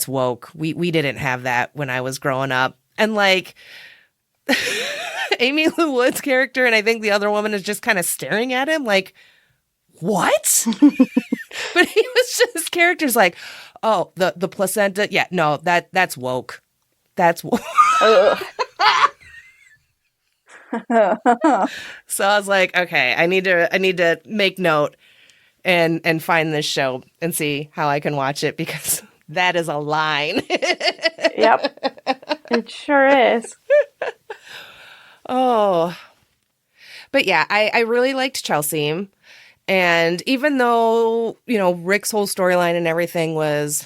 Speaker 1: woke. We didn't have that when I was growing up. And like Amy Lou Wood's character, and I think the other woman is just kind of staring at him like, what? But his character's like, oh, the placenta. Yeah, no, that's woke. That's woke. So I was like, okay, I need to make note and find this show and see how I can watch it because that is a line.
Speaker 2: Yep. It sure is.
Speaker 1: Oh. But yeah, I really liked Chelsea. And even though, Rick's whole storyline and everything was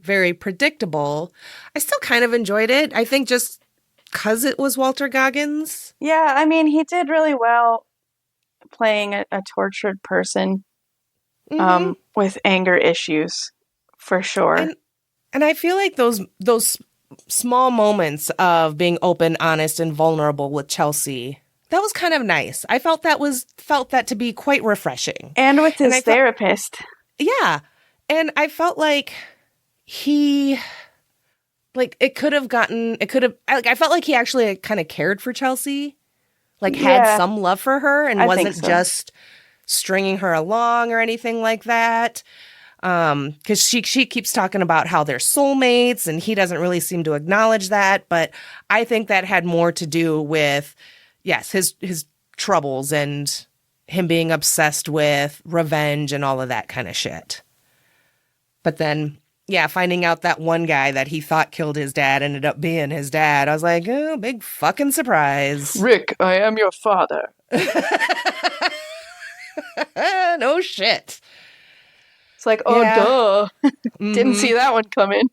Speaker 1: very predictable, I still kind of enjoyed it. I think just because it was Walter Goggins.
Speaker 2: Yeah, I mean, he did really well playing a tortured person with anger issues, for sure.
Speaker 1: And I feel like those small moments of being open, honest, and vulnerable with Chelsea, that was kind of nice. I felt that to be quite refreshing.
Speaker 2: And with his therapist.
Speaker 1: Yeah. And I felt like I felt like he actually kind of cared for Chelsea, like had some love for her and wasn't just stringing her along or anything like that. Because she keeps talking about how they're soulmates and he doesn't really seem to acknowledge that. But I think that had more to do with, yes, his troubles and him being obsessed with revenge and all of that kind of shit. But then, yeah, finding out that one guy that he thought killed his dad ended up being his dad. I was like, oh, big fucking surprise.
Speaker 2: Rick, I am your father.
Speaker 1: No shit.
Speaker 2: It's like, oh,
Speaker 1: Yeah.
Speaker 2: duh. Didn't see that one coming.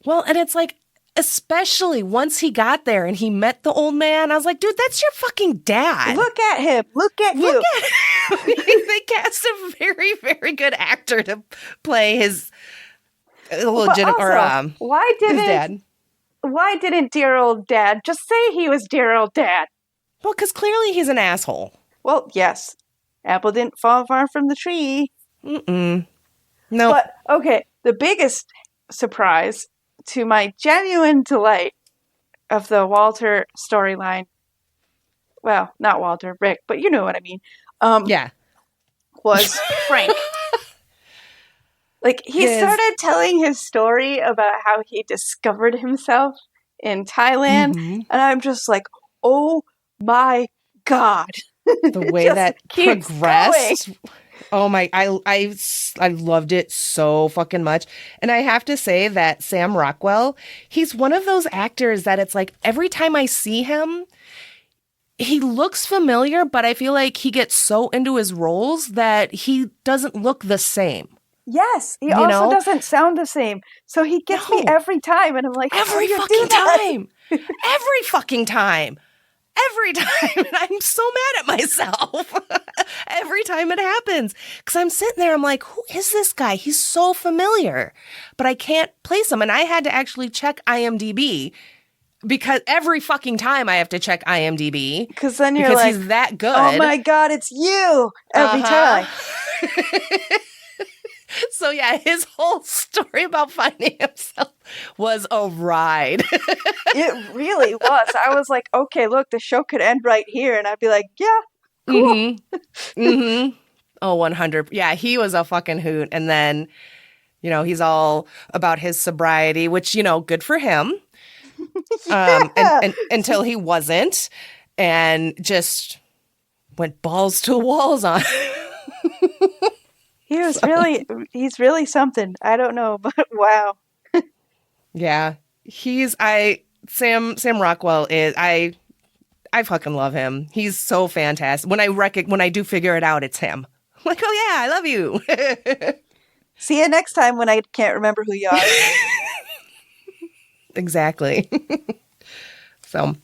Speaker 1: Well, and it's like, especially once he got there and he met the old man, I was like, dude, that's your fucking dad.
Speaker 2: Look at him. Look at you.
Speaker 1: Look at him. They cast a very, very good actor to play his legitimate his dad.
Speaker 2: Why didn't dear old dad just say he was dear old dad?
Speaker 1: Well, because clearly he's an asshole.
Speaker 2: Well, yes. Apple didn't fall far from the tree.
Speaker 1: Mm-mm. No.
Speaker 2: But, okay, the biggest surprise, to my genuine delight of the Walter storyline, well, not Walter, Rick, but you know what I mean,
Speaker 1: yeah,
Speaker 2: was Frank. Like, he started telling his story about how he discovered himself in Thailand, and I'm just like, oh my God.
Speaker 1: The way that progressed. Going. Oh my, I loved it so fucking much. And I have to say that Sam Rockwell, he's one of those actors that it's like every time I see him, he looks familiar, but I feel like he gets so into his roles that he doesn't look the same.
Speaker 2: Yes, he also doesn't sound the same. So he gets me every time, and I'm like,
Speaker 1: every fucking time. Every fucking time. Every time. And I'm so mad at myself every time it happens. Because I'm sitting there, I'm like, who is this guy? He's so familiar. But I can't place him. And I had to actually check IMDb because every fucking time I have to check IMDb.
Speaker 2: Because then you're like,
Speaker 1: he's that good.
Speaker 2: Oh my God, it's you every time.
Speaker 1: So yeah, his whole story about finding himself was a ride.
Speaker 2: It really was. I was like, okay, look, the show could end right here. And I'd be like, yeah, cool.
Speaker 1: Mm-hmm. Mm-hmm. Oh, 100. Yeah, he was a fucking hoot. And then, he's all about his sobriety, which, good for him. And until he wasn't, and just went balls to the walls on
Speaker 2: He was he's really something. I don't know, but wow.
Speaker 1: Yeah. Sam Rockwell is, I fucking love him. He's so fantastic. When I do figure it out, it's him. I'm like, oh yeah, I love you.
Speaker 2: See you next time when I can't remember who you are.
Speaker 1: Exactly. So,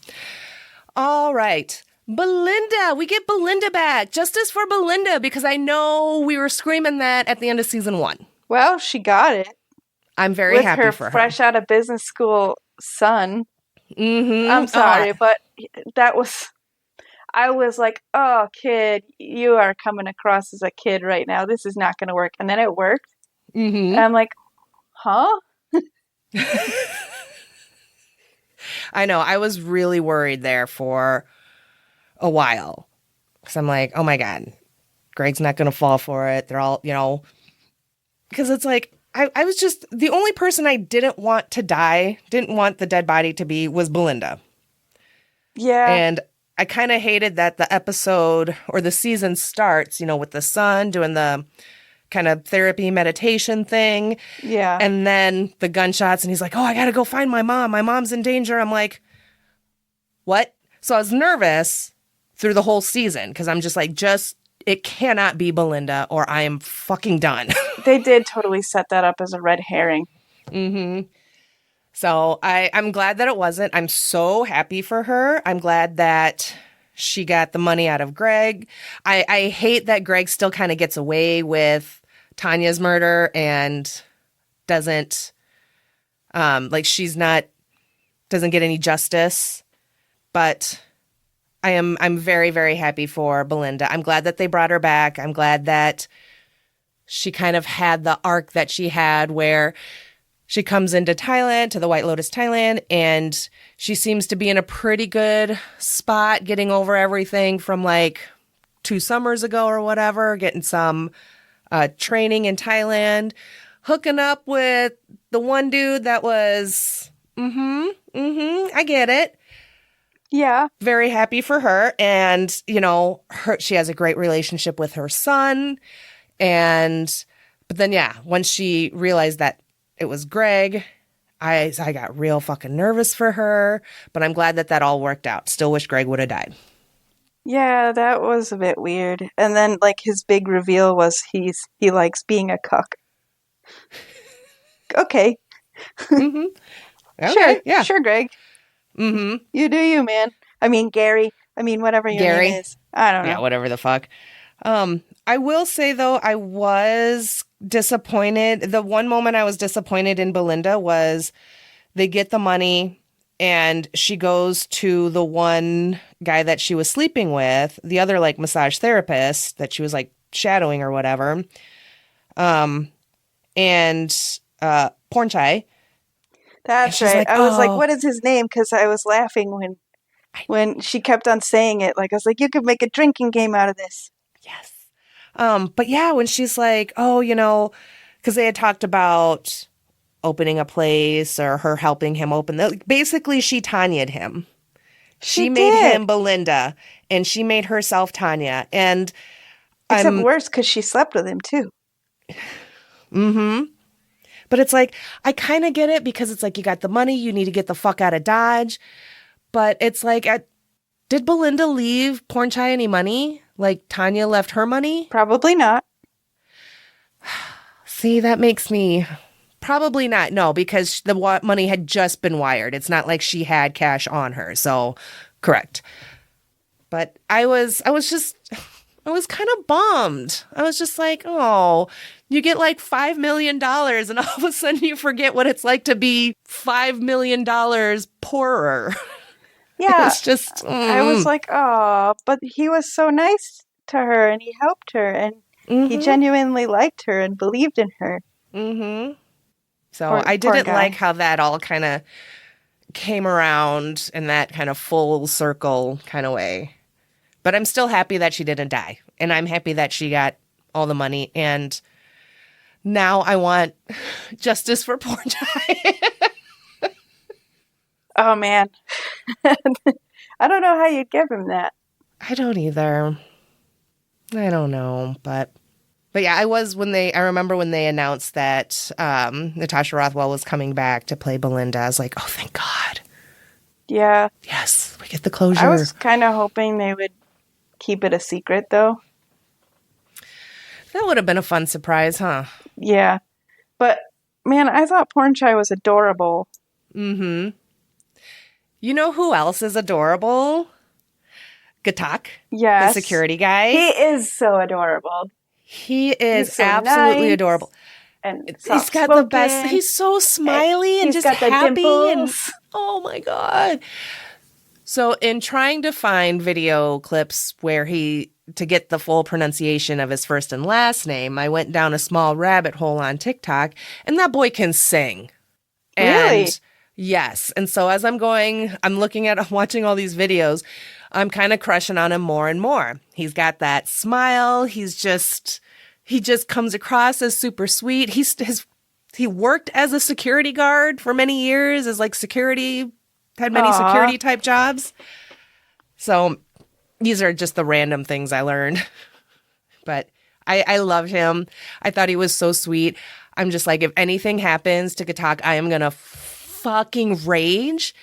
Speaker 1: all right. Belinda, we get Belinda back. Justice for Belinda, because I know we were screaming that at the end of season 1.
Speaker 2: Well, she got it.
Speaker 1: I'm very happy for her.
Speaker 2: With her fresh out of business school son.
Speaker 1: Mm-hmm.
Speaker 2: I'm sorry, but I was like, oh, kid, you are coming across as a kid right now. This is not going to work. And then it worked.
Speaker 1: Mm-hmm.
Speaker 2: And I'm like, huh?
Speaker 1: I know. I was really worried there for a while. Because I'm like, oh my God, Greg's not going to fall for it. They're all, because it's like, I was just, the only person I didn't want to die, didn't want the dead body to be, was Belinda.
Speaker 2: Yeah.
Speaker 1: And I kind of hated that the episode or the season starts, with the son doing the kind of therapy meditation thing.
Speaker 2: Yeah.
Speaker 1: And then the gunshots and he's like, oh, I got to go find my mom. My mom's in danger. I'm like, what? So I was nervous through the whole season because I'm just like, it cannot be Belinda or I am fucking done.
Speaker 2: They did totally set that up as a red herring.
Speaker 1: Mm-hmm. So I'm glad that it wasn't. I'm so happy for her. I'm glad that she got the money out of Greg. I hate that Greg still kind of gets away with Tanya's murder and doesn't, doesn't get any justice. But I'm very, very happy for Belinda. I'm glad that they brought her back. I'm glad that she kind of had the arc that she had where she comes into Thailand, to the White Lotus Thailand, and she seems to be in a pretty good spot, getting over everything from 2 summers ago or whatever, getting some training in Thailand, hooking up with the one dude that was, I get it.
Speaker 2: Yeah.
Speaker 1: Very happy for her. And, she has a great relationship with her son. But then, yeah, once she realized that it was Greg. I got real fucking nervous for her, but I'm glad that all worked out. Still wish Greg would have died.
Speaker 2: Yeah, that was a bit weird. And then, like, his big reveal was he likes being a cuck. Okay.
Speaker 1: Mm-hmm. Okay,
Speaker 2: Sure,
Speaker 1: yeah.
Speaker 2: sure, Greg.
Speaker 1: Mm-hmm.
Speaker 2: You do you, man. I mean, Gary. I mean, whatever your
Speaker 1: Gary.
Speaker 2: name is. I don't know.
Speaker 1: Yeah, whatever the fuck. I will say, though, I was disappointed. The one moment I was disappointed in Belinda was they get the money and she goes to the one guy that she was sleeping with, the other like massage therapist that she was like shadowing or whatever. And porn chai.
Speaker 2: That's
Speaker 1: And she's
Speaker 2: right.
Speaker 1: like,
Speaker 2: I was like,
Speaker 1: oh,
Speaker 2: what is his name? Because I was laughing when she kept on saying it. Like, I was like, you could make a drinking game out of this.
Speaker 1: yes. But yeah, when she's like, oh, because they had talked about opening a place or her helping him open. Basically, she Tanya'd him. She made
Speaker 2: did.
Speaker 1: him Belinda, and she made herself Tanya. And
Speaker 2: Except worse, because she slept with him, too.
Speaker 1: Mm-hmm. But it's like, I kind of get it because it's like you got the money, you need to get the fuck out of Dodge. But it's like, did Belinda leave Porn Chai any money? Like Tanya left her money?
Speaker 2: Probably not.
Speaker 1: See, that makes me... Probably not. No, because the money had just been wired. It's not like she had cash on her. So, correct. But I was kind of bummed. I was just like, oh, you get like $5 million and all of a sudden you forget what it's like to be $5 million poorer.
Speaker 2: Yeah.
Speaker 1: It's just,
Speaker 2: I was like, oh, but he was so nice to her and he helped her and he genuinely liked her and believed in her.
Speaker 1: Mm-hmm. So I didn't like how that all kind of came around in that kind of full circle kind of way. But I'm still happy that she didn't die. And I'm happy that she got all the money. And now I want justice for Porn Chai.
Speaker 2: Oh, man. I don't know how you'd give him that.
Speaker 1: I don't either. I don't know. But yeah, I remember when they announced that Natasha Rothwell was coming back to play Belinda. I was like, oh, thank God.
Speaker 2: Yeah.
Speaker 1: Yes, we get the closure.
Speaker 2: I was kind of hoping they would keep it a secret, though.
Speaker 1: That would have been a fun surprise, huh?
Speaker 2: Yeah. But, man, I thought Porn Chai was adorable.
Speaker 1: Mm-hmm. You know who else is adorable? Gatak.
Speaker 2: Yes.
Speaker 1: The security guy.
Speaker 2: He is so adorable.
Speaker 1: He is
Speaker 2: so
Speaker 1: absolutely
Speaker 2: nice
Speaker 1: adorable.
Speaker 2: And
Speaker 1: he's got the best. He's so smiley and just happy. And oh my God. So in trying to find video clips where to get the full pronunciation of his first and last name, I went down a small rabbit hole on TikTok, and that boy can sing.
Speaker 2: Really?
Speaker 1: And yes. And so as I'm watching all these videos, I'm kind of crushing on him more and more. He's got that smile. He just comes across as super sweet. He worked as a security guard for many years, as like had many security type jobs. So these are just the random things I learned. But I loved him. I thought he was so sweet. I'm just like, if anything happens to Gatak, I am going to fucking rage.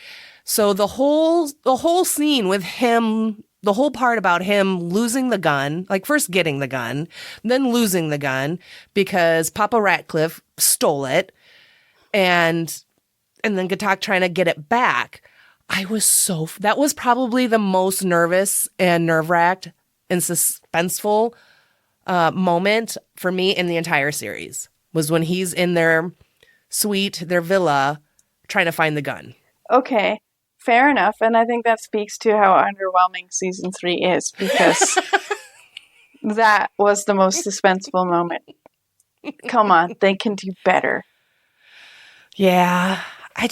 Speaker 1: So the whole scene with him, the whole part about him losing the gun, like first getting the gun, then losing the gun because Papa Ratcliffe stole it, and then Gatak trying to get it back. That was probably the most nervous and nerve-wracked and suspenseful moment for me in the entire series, was when he's in their suite, their villa, trying to find the gun.
Speaker 2: Okay. Fair enough, and I think that speaks to how underwhelming season 3 is, because that was the most suspenseful moment. Come on, they can do better.
Speaker 1: Yeah, I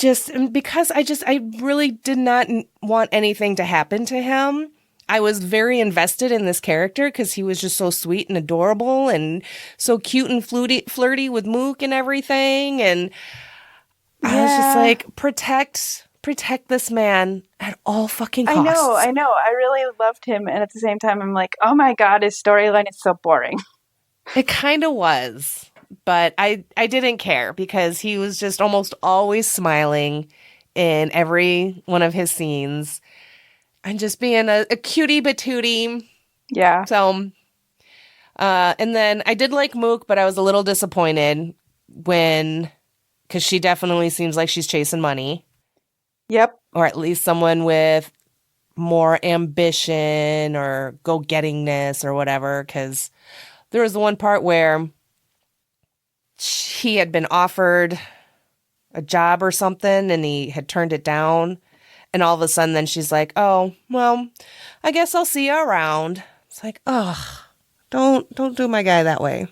Speaker 1: really did not want anything to happen to him. I was very invested in this character because he was just so sweet and adorable and so cute and flirty with Mook and everything, and I was just like, protect this man at all fucking costs.
Speaker 2: I know. I really loved him. And at the same time, I'm like, oh my God, his storyline is so boring.
Speaker 1: It kind of was. But I didn't care because he was just almost always smiling in every one of his scenes and just being a cutie patootie.
Speaker 2: Yeah.
Speaker 1: So, and then I did like Mook, but I was a little disappointed because she definitely seems like she's chasing money,
Speaker 2: Yep.
Speaker 1: or at least someone with more ambition or go-gettingness or whatever. Because there was the one part where he had been offered a job or something and he had turned it down. And all of a sudden then she's like, oh, well, I guess I'll see you around. It's like, ugh, don't do my guy that way.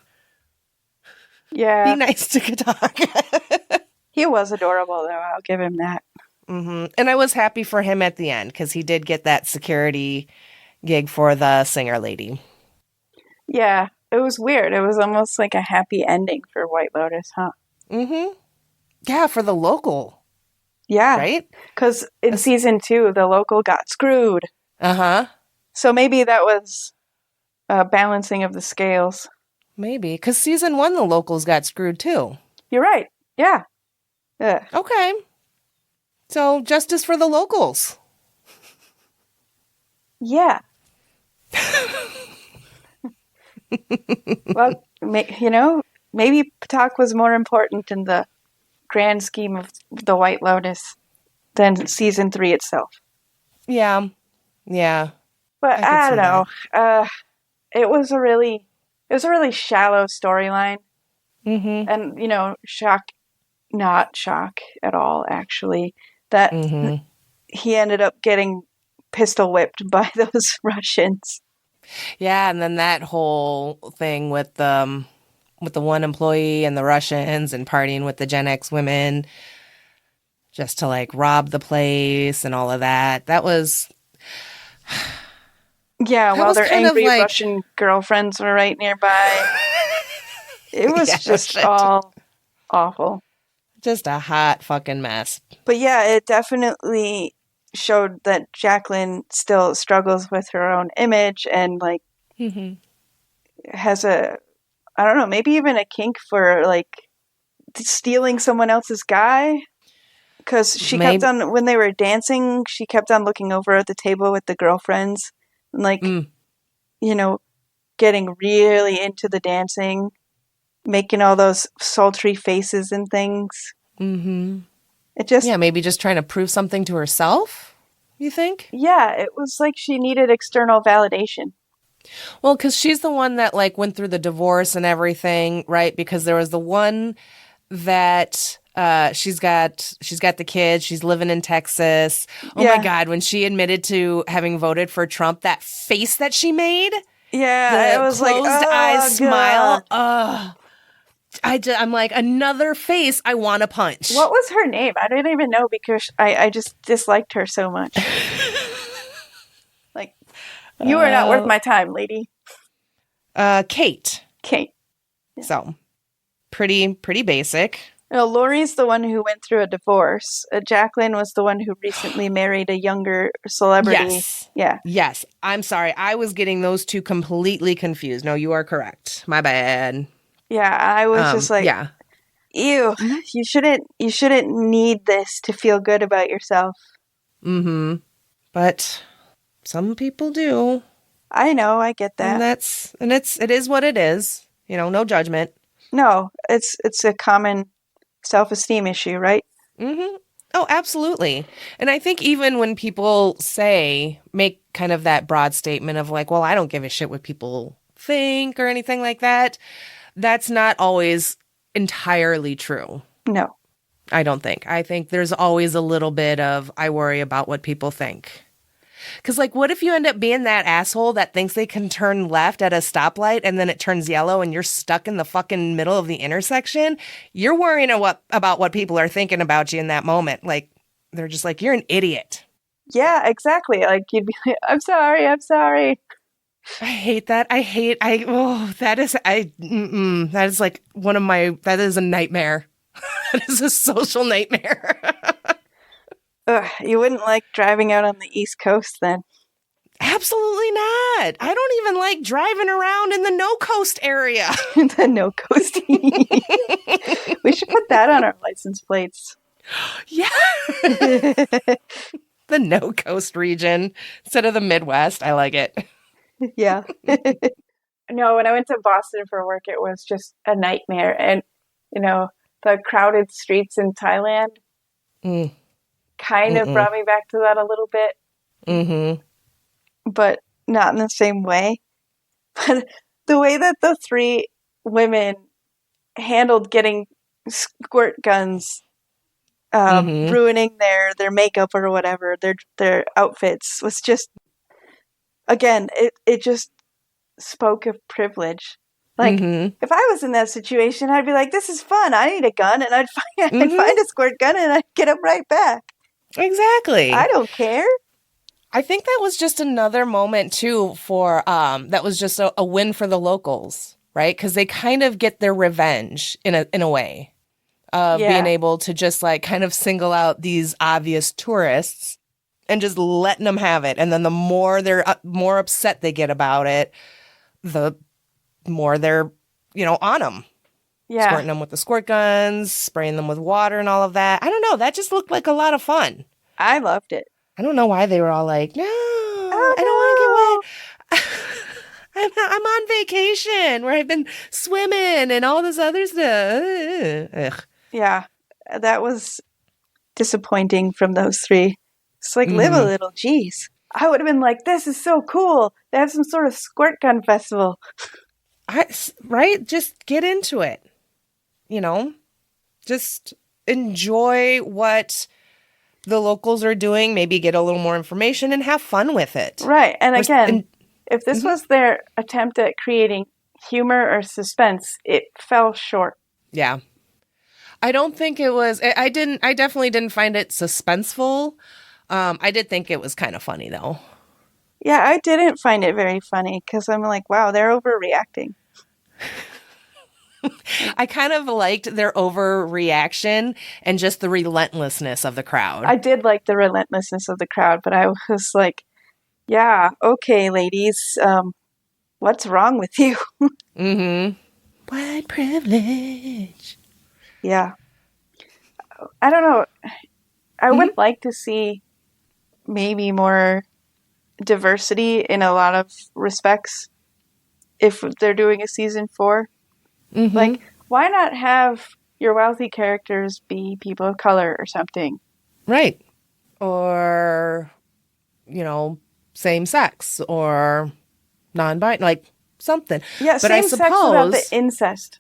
Speaker 2: Yeah.
Speaker 1: Be nice to Kataka.
Speaker 2: He was adorable, though. I'll give him that.
Speaker 1: Mm-hmm. And I was happy for him at the end because he did get that security gig for the singer lady.
Speaker 2: Yeah. It was weird. It was almost like a happy ending for White Lotus, huh?
Speaker 1: Mm-hmm. Yeah, for the local.
Speaker 2: Yeah.
Speaker 1: Right?
Speaker 2: Because in season 2, the local got screwed.
Speaker 1: Uh-huh.
Speaker 2: So maybe that was a balancing of the scales.
Speaker 1: Maybe. Because season 1, the locals got screwed too.
Speaker 2: You're right. Yeah. Ugh.
Speaker 1: Okay. So, justice for the locals.
Speaker 2: Yeah. Well, maybe Patak was more important in the grand scheme of the White Lotus than season 3 itself.
Speaker 1: Yeah. Yeah.
Speaker 2: But I don't know. It was a really shallow storyline.
Speaker 1: Mm-hmm.
Speaker 2: And, not shock at all, actually, that he ended up getting pistol whipped by those Russians.
Speaker 1: Yeah, and then that whole thing with the one employee and the Russians and partying with the Gen X women just to like rob the place and all of that. That was
Speaker 2: while their angry Russian girlfriends were right nearby. It was just all awful.
Speaker 1: Just a hot fucking mess.
Speaker 2: But yeah, it definitely showed that Jacqueline still struggles with her own image and like has I don't know, maybe even a kink for like stealing someone else's guy. Because she kept on, when they were dancing, she kept on looking over at the table with the girlfriends and like, getting really into the dancing, making all those sultry faces and things.
Speaker 1: Mm-hmm.
Speaker 2: It just...
Speaker 1: Yeah, maybe just trying to prove something to herself, you think?
Speaker 2: Yeah, it was like she needed external validation.
Speaker 1: Well, because she's the one that like went through the divorce and everything, right? Because there was the one that she's got the kids, she's living in Texas. Oh my God, when she admitted to having voted for Trump, that face that she made.
Speaker 2: Yeah, it was like
Speaker 1: closed eyes smile. I'm like, another face I want to punch.
Speaker 2: What was her name? I didn't even know because I just disliked her so much. Like, you are not worth my time, lady.
Speaker 1: Kate.
Speaker 2: Yeah.
Speaker 1: So, pretty basic.
Speaker 2: No, Lori's the one who went through a divorce. Jacqueline was the one who recently married a younger celebrity.
Speaker 1: Yes.
Speaker 2: Yeah.
Speaker 1: Yes. I'm sorry. I was getting those two completely confused. No, you are correct. My bad.
Speaker 2: Yeah, I was just like, ew, you shouldn't need this to feel good about yourself.
Speaker 1: Mm-hmm. But some people do.
Speaker 2: I know, I get that.
Speaker 1: And it is what it is. No judgment.
Speaker 2: No, it's a common self-esteem issue, right?
Speaker 1: Mm-hmm. Oh, absolutely. And I think even when people make kind of that broad statement of like, well, I don't give a shit what people think or anything like that, that's not always entirely true.
Speaker 2: No.
Speaker 1: I don't think. I think there's always a little bit of, I worry about what people think. Because, like, what if you end up being that asshole that thinks they can turn left at a stoplight and then it turns yellow and you're stuck in the fucking middle of the intersection? You're worrying about what people are thinking about you in that moment. Like, they're just like, you're an idiot.
Speaker 2: Yeah, exactly. Like, you'd be like, I'm sorry.
Speaker 1: I hate that. That is like that is a nightmare. That is a social nightmare.
Speaker 2: Ugh, you wouldn't like driving out on the East Coast then?
Speaker 1: Absolutely not. I don't even like driving around in the no coast area.
Speaker 2: The no coast. We should put that on our license plates.
Speaker 1: Yeah. The no coast region instead of the Midwest. I like it.
Speaker 2: Yeah. No, when I went to Boston for work, it was just a nightmare. And, the crowded streets in Thailand kind of brought me back to that a little bit.
Speaker 1: Mm-hmm.
Speaker 2: But not in the same way. But the way that the three women handled getting squirt guns, ruining their makeup or whatever, their outfits was just, again, it just spoke of privilege. Like, if I was in that situation, I'd be like, this is fun. I need a gun. And I'd find a squirt gun and I'd get them right back.
Speaker 1: Exactly.
Speaker 2: I don't care.
Speaker 1: I think that was just another moment, too, for that was just a win for the locals, right? Because they kind of get their revenge in a way of being able to just like kind of single out these obvious tourists and just letting them have it. And then the more they're more upset they get about it, the more they're, on them.
Speaker 2: Yeah.
Speaker 1: Squirting them with the squirt guns, spraying them with water and all of that. I don't know. That just looked like a lot of fun.
Speaker 2: I loved it.
Speaker 1: I don't know why they were all like, no, I don't want to get wet. I'm on vacation where I've been swimming and all this other stuff. Ugh.
Speaker 2: Yeah, that was disappointing from those three. It's like, live a little, geez. I would have been like, this is so cool. They have some sort of squirt gun festival.
Speaker 1: Right? Just get into it. Just enjoy what the locals are doing, maybe get a little more information and have fun with it.
Speaker 2: Right. And again, if this was their attempt at creating humor or suspense, it fell short.
Speaker 1: Yeah. I don't think it was, I definitely didn't find it suspenseful. I did think it was kind of funny though.
Speaker 2: Yeah, I didn't find it very funny because I'm like, wow, they're overreacting.
Speaker 1: I kind of liked their overreaction and just the relentlessness of the crowd.
Speaker 2: I did like the relentlessness of the crowd, but I was like, yeah, okay, ladies, what's wrong with you?
Speaker 1: White privilege.
Speaker 2: Yeah. I don't know. I would like to see maybe more diversity in a lot of respects if they're doing a season 4. Like, why not have your wealthy characters be people of color or something?
Speaker 1: Right. Or, same sex or non-binary, like something.
Speaker 2: Yeah,
Speaker 1: but
Speaker 2: same
Speaker 1: I suppose,
Speaker 2: sex without the incest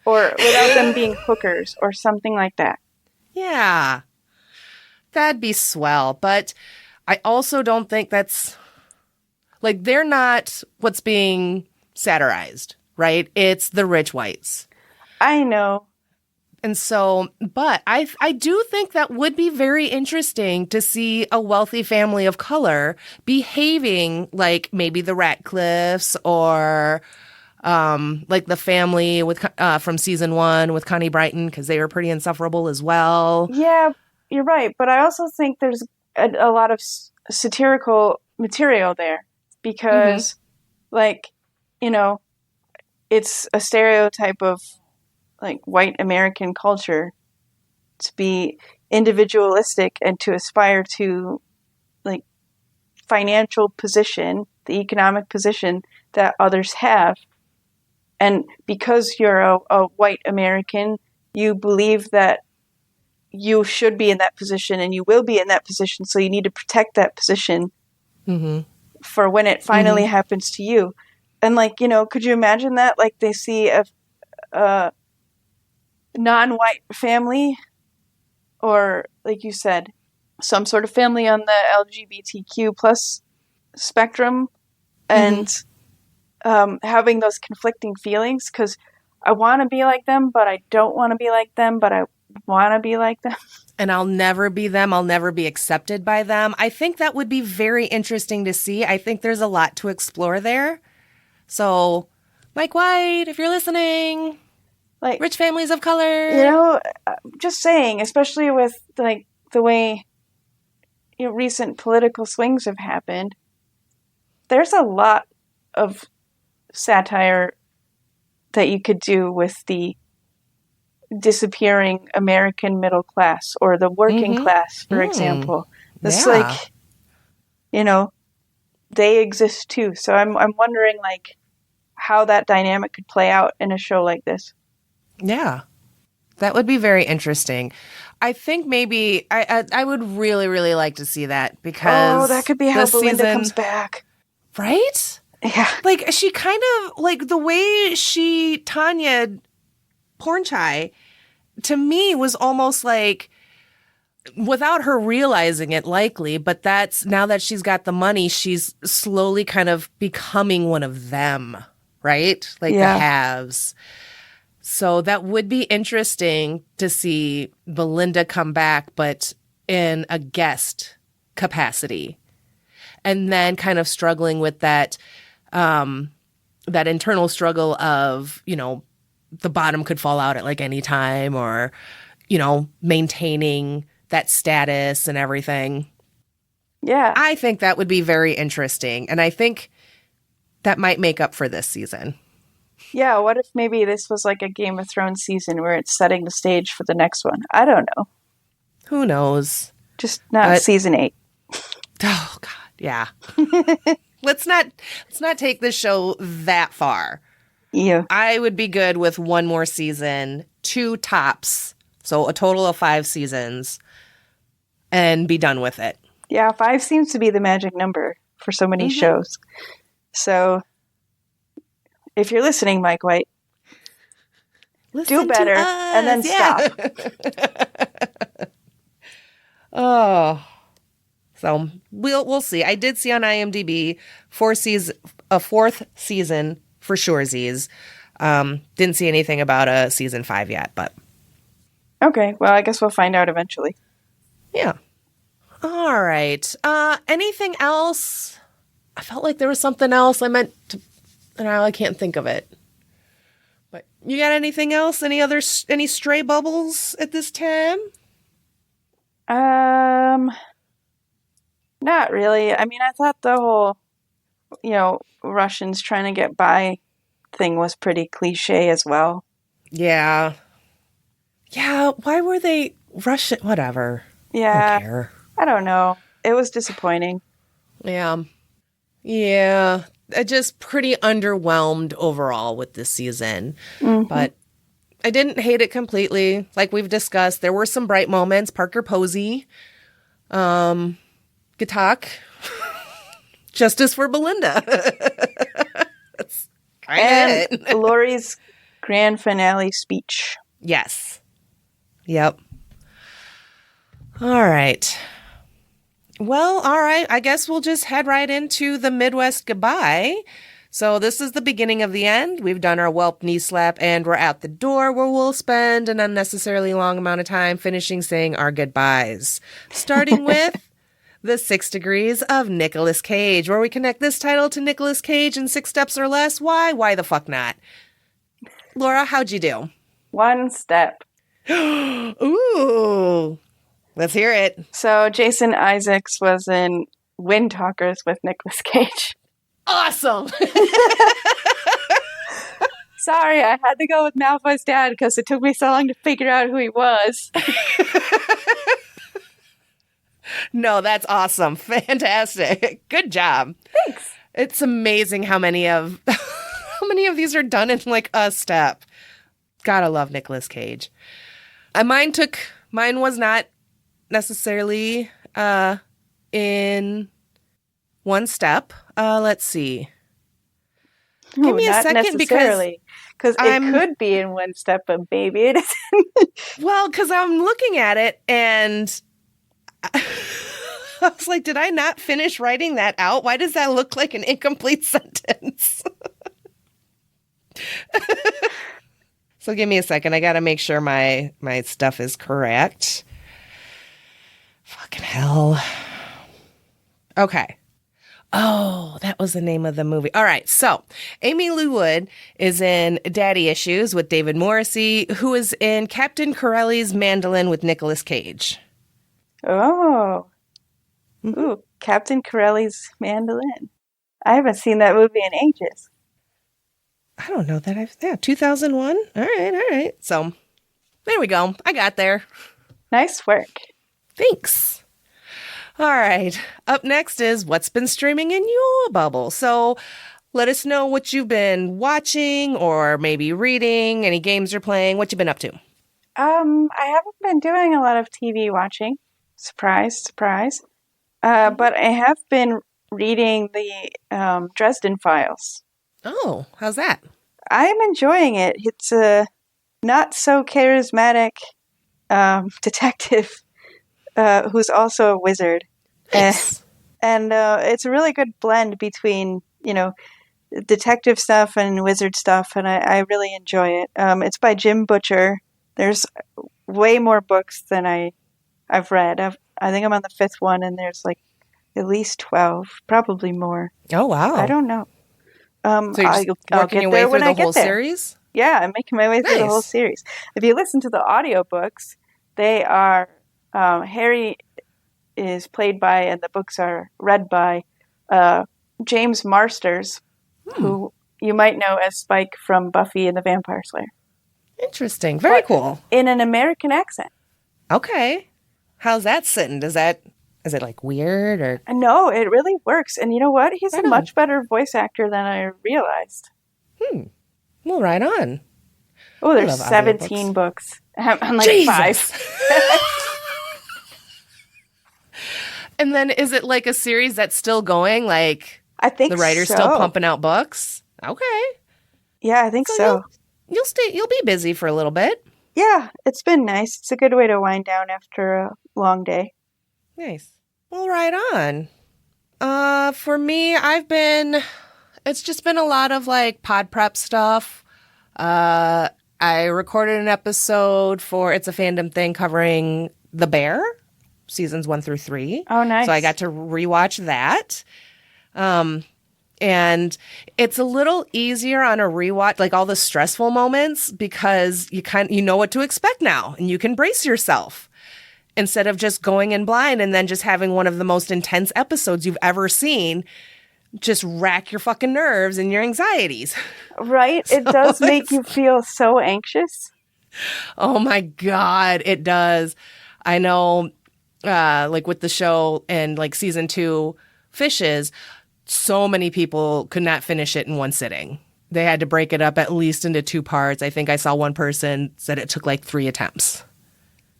Speaker 2: or without them being hookers or something like that.
Speaker 1: Yeah. That'd be swell. But I also don't think that's, like, they're not what's being satirized. Right? It's the rich whites.
Speaker 2: I know.
Speaker 1: And so, but I do think that would be very interesting to see a wealthy family of color behaving like maybe the Ratcliffes or like the family with from season 1 with Connie Brighton, because they were pretty insufferable as well.
Speaker 2: Yeah, you're right. But I also think there's a lot of satirical material there because, it's a stereotype of like white American culture to be individualistic and to aspire to like financial position, the economic position that others have. And because you're a white American, you believe that you should be in that position and you will be in that position. So you need to protect that position for when it finally happens to you. And, could you imagine that? Like, they see a non-white family or, like you said, some sort of family on the LGBTQ plus spectrum and having those conflicting feelings because I want to be like them, but I don't want to be like them, but I want to be like them.
Speaker 1: And I'll never be them. I'll never be accepted by them. I think that would be very interesting to see. I think there's a lot to explore there. So, Mike White, if you're listening, like rich families of color.
Speaker 2: Just saying, especially with like the way recent political swings have happened, there's a lot of satire that you could do with the disappearing American middle class or the working class, for example. It's like, you know, they exist too. So I'm wondering like how that dynamic could play out in a show like this.
Speaker 1: Yeah. That would be very interesting. I think maybe I would really, really like to see that because
Speaker 2: that could be how Belinda comes back.
Speaker 1: Right?
Speaker 2: Yeah.
Speaker 1: Like she kind of like the way Tanya Pornchai to me was almost like without her realizing it likely, but that's now that she's got the money, she's slowly kind of becoming one of them, right? Like the haves. So that would be interesting to see Belinda come back, but in a guest capacity. And then kind of struggling with that internal struggle of, you know, the bottom could fall out at like any time or, you know, maintaining that status and everything.
Speaker 2: Yeah.
Speaker 1: I think that would be very interesting. And I think that might make up for this season.
Speaker 2: Yeah, what if maybe this was like a Game of Thrones season where it's setting the stage for the next one? I don't know.
Speaker 1: Who knows?
Speaker 2: Just not season 8.
Speaker 1: Oh God, yeah. Let's not take this show that far.
Speaker 2: Yeah.
Speaker 1: I would be good with one more season, 2 tops, so a total of 5 seasons, and be done with it.
Speaker 2: Yeah, 5 seems to be the magic number for so many shows. So if you're listening, Mike White, do better and then stop.
Speaker 1: Oh, so we'll see. I did see on IMDb a 4th season for surezies. Didn't see anything about a season 5 yet, but
Speaker 2: okay. Well, I guess we'll find out eventually.
Speaker 1: Yeah. All right. Anything else? I felt like there was something else I meant to. And I can't think of it. But you got anything else? Any stray bubbles at this time?
Speaker 2: Not really. I mean, I thought the whole, you know, Russians trying to get by thing was pretty cliche as well.
Speaker 1: Yeah. Yeah, why were they Russian? Whatever.
Speaker 2: Yeah.
Speaker 1: I don't care.
Speaker 2: I don't know. It was disappointing.
Speaker 1: Yeah. Yeah. Just pretty underwhelmed overall with this season. But I didn't hate it completely. Like we've discussed, there were some bright moments. Parker Posey, Gatak, Justice for Belinda. That's kind of it.
Speaker 2: Lori's grand finale speech.
Speaker 1: Yes. Yep. All right. Well, all right. I guess we'll just head right into the Midwest goodbye. So this is the beginning of the end. We've done our whelp knee slap and we're out the door where we'll spend an unnecessarily long amount of time finishing saying our goodbyes. Starting with The 6 Degrees of Nicolas Cage, where we connect this title to Nicolas Cage in 6 steps or less. Why? Why the fuck not? Laura, how'd you do?
Speaker 2: 1 step.
Speaker 1: Ooh. Let's hear it.
Speaker 2: So Jason Isaacs was in Wind Talkers with Nicolas Cage.
Speaker 1: Awesome.
Speaker 2: Sorry, I had to go with Malfoy's dad because it took me so long to figure out who he was.
Speaker 1: No, that's awesome. Fantastic. Good job.
Speaker 2: Thanks.
Speaker 1: It's amazing how many of these are done in like a step. Gotta love Nicolas Cage. Mine was not necessarily in 1 step. Let's see. Give me a second because
Speaker 2: it could be in 1 step, but maybe it isn't.
Speaker 1: Well, because I'm looking at it and I was like, did I not finish writing that out? Why does that look like an incomplete sentence? So give me a second. I got to make sure my stuff is correct. Fucking hell. Okay. Oh, that was the name of the movie. All right. So Amy Lou Wood is in Daddy Issues with David Morrissey, who is in Captain Corelli's Mandolin with Nicolas Cage.
Speaker 2: Oh. Ooh, Captain Corelli's Mandolin. I haven't seen that movie in ages.
Speaker 1: I don't know that yeah, 2001. All right. So there we go. I got there.
Speaker 2: Nice work.
Speaker 1: Thanks. All right. Up next is what's been streaming in your bubble. So let us know what you've been watching or maybe reading, any games you're playing, what you've been up to.
Speaker 2: I haven't been doing a lot of TV watching. Surprise, surprise. But I have been reading the Dresden Files.
Speaker 1: Oh, how's that?
Speaker 2: I'm enjoying it. It's a not so charismatic detective who's also a wizard.
Speaker 1: Nice.
Speaker 2: And it's a really good blend between, detective stuff and wizard stuff, and I really enjoy it. It's by Jim Butcher. There's way more books than I've read. I think I'm on the 5th one, and there's like at least 12, probably more.
Speaker 1: Oh, wow.
Speaker 2: I don't know.
Speaker 1: So you're just working your way through the whole series?
Speaker 2: Yeah, I'm making my way through the whole series. If you listen to the audiobooks, they are Harry is played by, and the books are read by James Marsters, who you might know as Spike from Buffy and the Vampire Slayer.
Speaker 1: Interesting. Very cool.
Speaker 2: In an American accent.
Speaker 1: Okay. How's that sitting? Is it like weird or?
Speaker 2: No, it really works. And you know what? He's a much better voice actor than I realized.
Speaker 1: Well, right on.
Speaker 2: Oh, there's 17 books. I'm like Jesus. 5.
Speaker 1: And then is it like a series that's still going? Like
Speaker 2: I think
Speaker 1: the writer's still pumping out books? Okay.
Speaker 2: Yeah, I think so.
Speaker 1: You'll be busy for a little bit.
Speaker 2: Yeah, it's been nice. It's a good way to wind down after a long day.
Speaker 1: Nice. Well, right on. For me, it's just been a lot of like pod prep stuff. I recorded an episode for It's a Fandom Thing covering The Bear, seasons 1 through 3.
Speaker 2: Oh, nice.
Speaker 1: So I got to rewatch that. And it's a little easier on a rewatch, like all the stressful moments, because you know what to expect now and you can brace yourself instead of just going in blind and then just having one of the most intense episodes you've ever seen just rack your fucking nerves and your anxieties.
Speaker 2: Right? It does make you feel so anxious.
Speaker 1: Oh my God, it does. I know, like with the show and like season 2 Fishes, so many people could not finish it in one sitting. They had to break it up at least into 2 parts. I think I saw one person said it took like 3 attempts.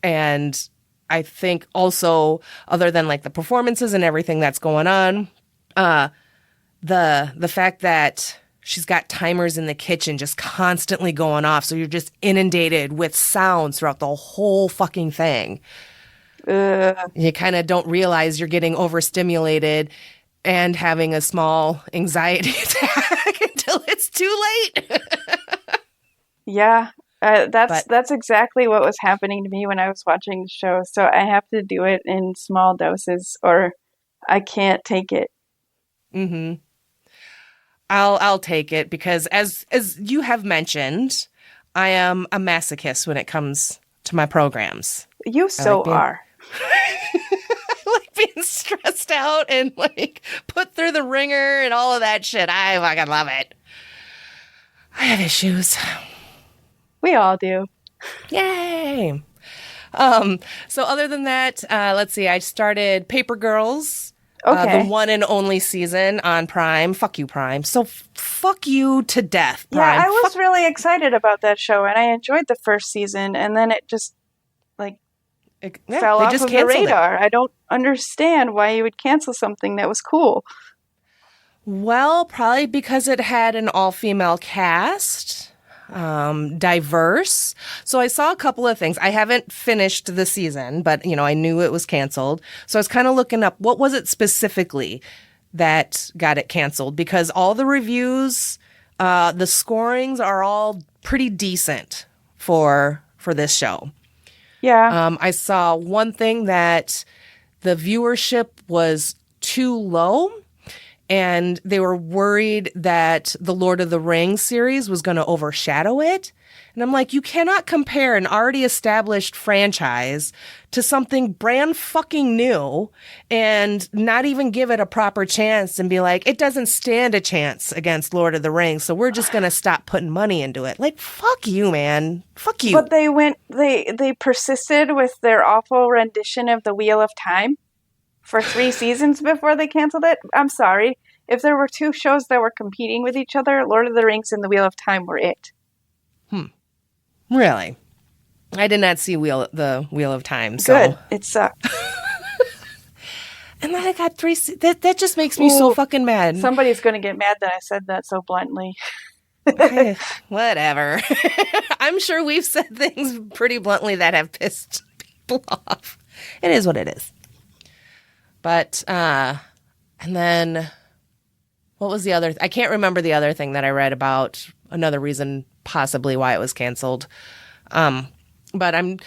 Speaker 1: And I think also, other than like the performances and everything that's going on, the fact that she's got timers in the kitchen just constantly going off, so you're just inundated with sounds throughout the whole fucking thing. You kind of don't realize you're getting overstimulated and having a small anxiety attack until it's too late.
Speaker 2: Yeah, that's exactly what was happening to me when I was watching the show. So I have to do it in small doses, or I can't take it.
Speaker 1: Mm-hmm. I'll take it because as you have mentioned, I am a masochist when it comes to my programs.
Speaker 2: You so are.
Speaker 1: I like being stressed out and like put through the ringer and all of that shit. I fucking love it. I have issues.
Speaker 2: We all do.
Speaker 1: Yay. So other than that, let's see. I started Paper Girls.
Speaker 2: Okay.
Speaker 1: The one and only season on Prime. Fuck you, Prime. So fuck you to death, Prime.
Speaker 2: Yeah, I was really excited about that show, and I enjoyed the first season, and then it just fell off of the radar. I don't understand why you would cancel something that was cool.
Speaker 1: Well, probably because it had an all-female cast, diverse. So I saw a couple of things. I haven't finished the season, but, I knew it was canceled. So I was kind of looking up what was it specifically that got it canceled, because all the reviews, the scorings are all pretty decent for this show.
Speaker 2: Yeah.
Speaker 1: I saw one thing that the viewership was too low, and they were worried that the Lord of the Rings series was going to overshadow it. And I'm like, you cannot compare an already established franchise to something brand fucking new and not even give it a proper chance and be like, it doesn't stand a chance against Lord of the Rings, so we're just going to stop putting money into it. Like, fuck you, man. Fuck you.
Speaker 2: But they persisted with their awful rendition of The Wheel of Time for 3 seasons before they canceled it. I'm sorry. If there were 2 shows that were competing with each other, Lord of the Rings and The Wheel of Time were it.
Speaker 1: Really? I did not see the Wheel of Time. So.
Speaker 2: Good. It sucked.
Speaker 1: And then I got 3. That just makes me so fucking mad.
Speaker 2: Somebody's going to get mad that I said that so bluntly.
Speaker 1: Whatever. I'm sure we've said things pretty bluntly that have pissed people off. It is what it is. But, and then, what was the other? I can't remember the other thing that I read about another reason possibly why it was canceled. But I'm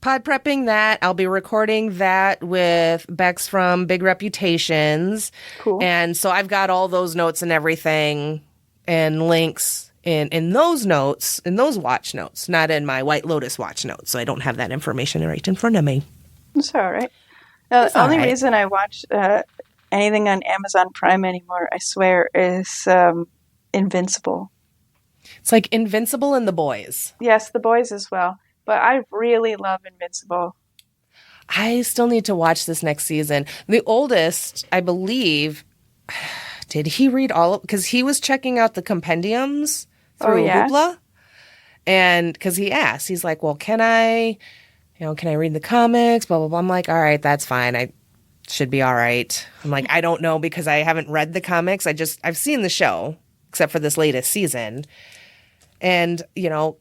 Speaker 1: pod prepping that. I'll be recording that with Bex from Big Reputations.
Speaker 2: Cool.
Speaker 1: And so I've got all those notes and everything and links in those notes, in those watch notes, not in my White Lotus watch notes. So I don't have that information right in front of me.
Speaker 2: It's all right. The only reason I watch anything on Amazon Prime anymore, I swear, is Invincible.
Speaker 1: It's like Invincible and The Boys.
Speaker 2: Yes, The Boys as well. But I really love Invincible.
Speaker 1: I still need to watch this next season. The oldest, I believe, did he read all of, because he was checking out the compendiums through Hoopla. And because he asked, he's like, well, can I read the comics? Blah, blah, blah. I'm like, all right, that's fine. I should be all right. I'm like, I don't know because I haven't read the comics. I've seen the show, except for this latest season. And,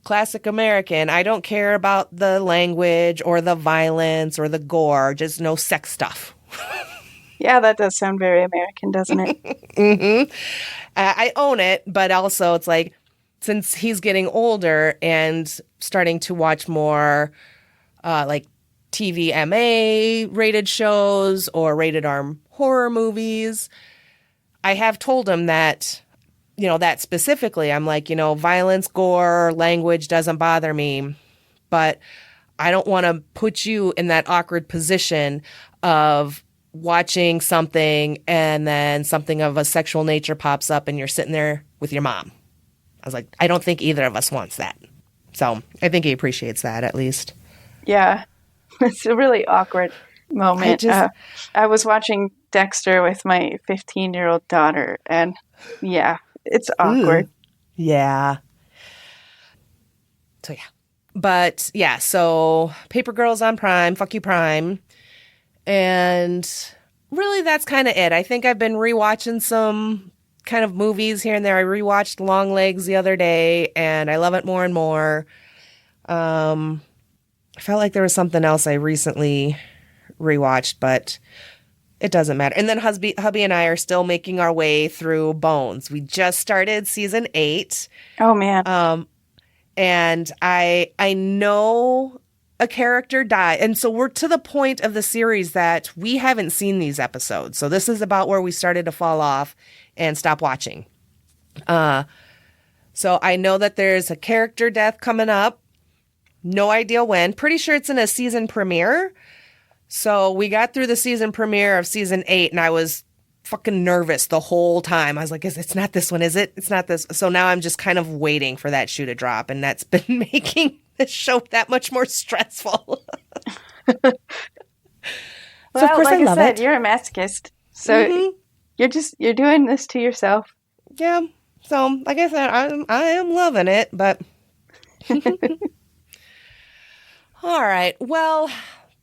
Speaker 1: classic American, I don't care about the language or the violence or the gore, just no sex stuff.
Speaker 2: Yeah, that does sound very American, doesn't it?
Speaker 1: Mm-hmm. I own it, but also it's like, since he's getting older and starting to watch more like TVMA rated shows or rated R horror movies, I have told him that, that specifically, I'm like, violence, gore, language doesn't bother me, but I don't want to put you in that awkward position of watching something and then something of a sexual nature pops up and you're sitting there with your mom. I was like, I don't think either of us wants that. So I think he appreciates that at least.
Speaker 2: Yeah, it's a really awkward moment. I was watching Dexter with my 15-year-old daughter, and yeah, it's awkward.
Speaker 1: Yeah. So yeah. But yeah, so Paper Girls on Prime, fuck you Prime. And really that's kind of it. I think I've been rewatching some kind of movies here and there. I rewatched Longlegs the other day and I love it more and more. I felt like there was something else I recently rewatched, but it doesn't matter. And then hubby and I are still making our way through Bones. We just started season 8.
Speaker 2: Oh man.
Speaker 1: And I know a character died. And so we're to the point of the series that we haven't seen these episodes. So this is about where we started to fall off and stop watching. So I know that there's a character death coming up. No idea when. Pretty sure it's in a season premiere. So we got through the season premiere of season 8 and I was fucking nervous the whole time. I was like, it's not this one, is it? It's not this. So now I'm just kind of waiting for that shoe to drop. And that's been making the show that much more stressful.
Speaker 2: Well,
Speaker 1: so of course
Speaker 2: like I said,
Speaker 1: it.
Speaker 2: you're a masochist. So you're doing this to yourself.
Speaker 1: Yeah. So like I said, I am loving it, but all right. Well,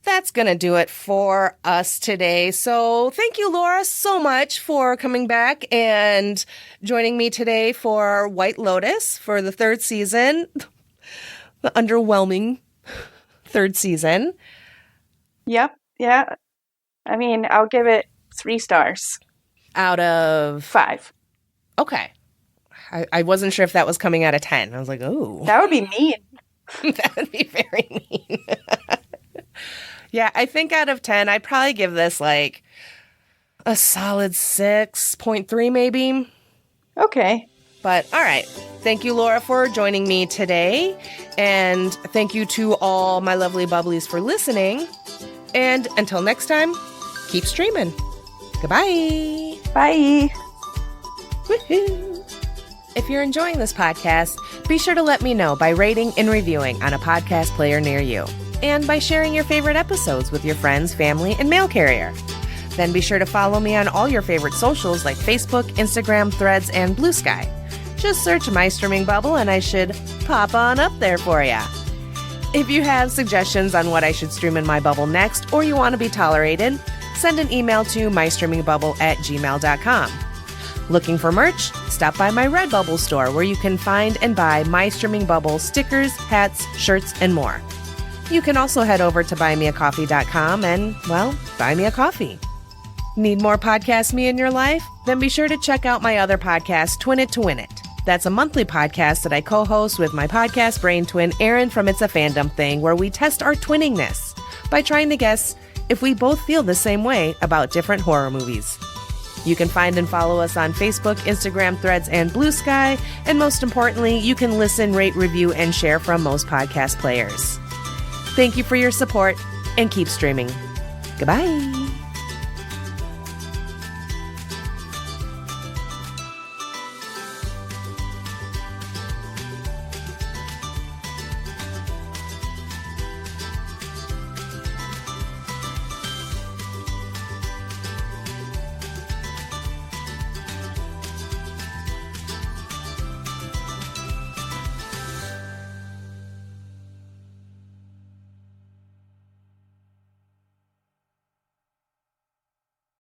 Speaker 1: that's going to do it for us today. So thank you, Laura, so much for coming back and joining me today for White Lotus for the 3rd season. The underwhelming 3rd season.
Speaker 2: Yep. Yeah. I mean, I'll give it 3 stars.
Speaker 1: Out of
Speaker 2: 5.
Speaker 1: Okay. I wasn't sure if that was coming out of 10. I was like, oh.
Speaker 2: That would be mean.
Speaker 1: That would be very mean. Yeah, I think out of 10, I'd probably give this a solid 6.3 maybe.
Speaker 2: Okay.
Speaker 1: But all right. Thank you, Laura, for joining me today. And thank you to all my lovely bubblies for listening. And until next time, keep streaming. Goodbye.
Speaker 2: Bye.
Speaker 1: Woohoo. If you're enjoying this podcast, be sure to let me know by rating and reviewing on a podcast player near you, and by sharing your favorite episodes with your friends, family, and mail carrier. Then be sure to follow me on all your favorite socials like Facebook, Instagram, Threads, and Blue Sky. Just search My Streaming Bubble and I should pop on up there for ya. If you have suggestions on what I should stream in my bubble next, or you want to be tolerated, send an email to mystreamingbubble@gmail.com. Looking for merch? Stop by my Redbubble store where you can find and buy My Streaming Bubble stickers, hats, shirts, and more. You can also head over to buymeacoffee.com and, well, buy me a coffee. Need more podcast me in your life? Then be sure to check out my other podcast, Twin It to Win It. That's a monthly podcast that I co-host with my podcast brain twin, Erin from It's a Fandom Thing, where we test our twinningness by trying to guess if we both feel the same way about different horror movies. You can find and follow us on Facebook, Instagram, Threads, and Blue Sky. And most importantly, you can listen, rate, review, and share from most podcast players. Thank you for your support, and keep streaming. Goodbye.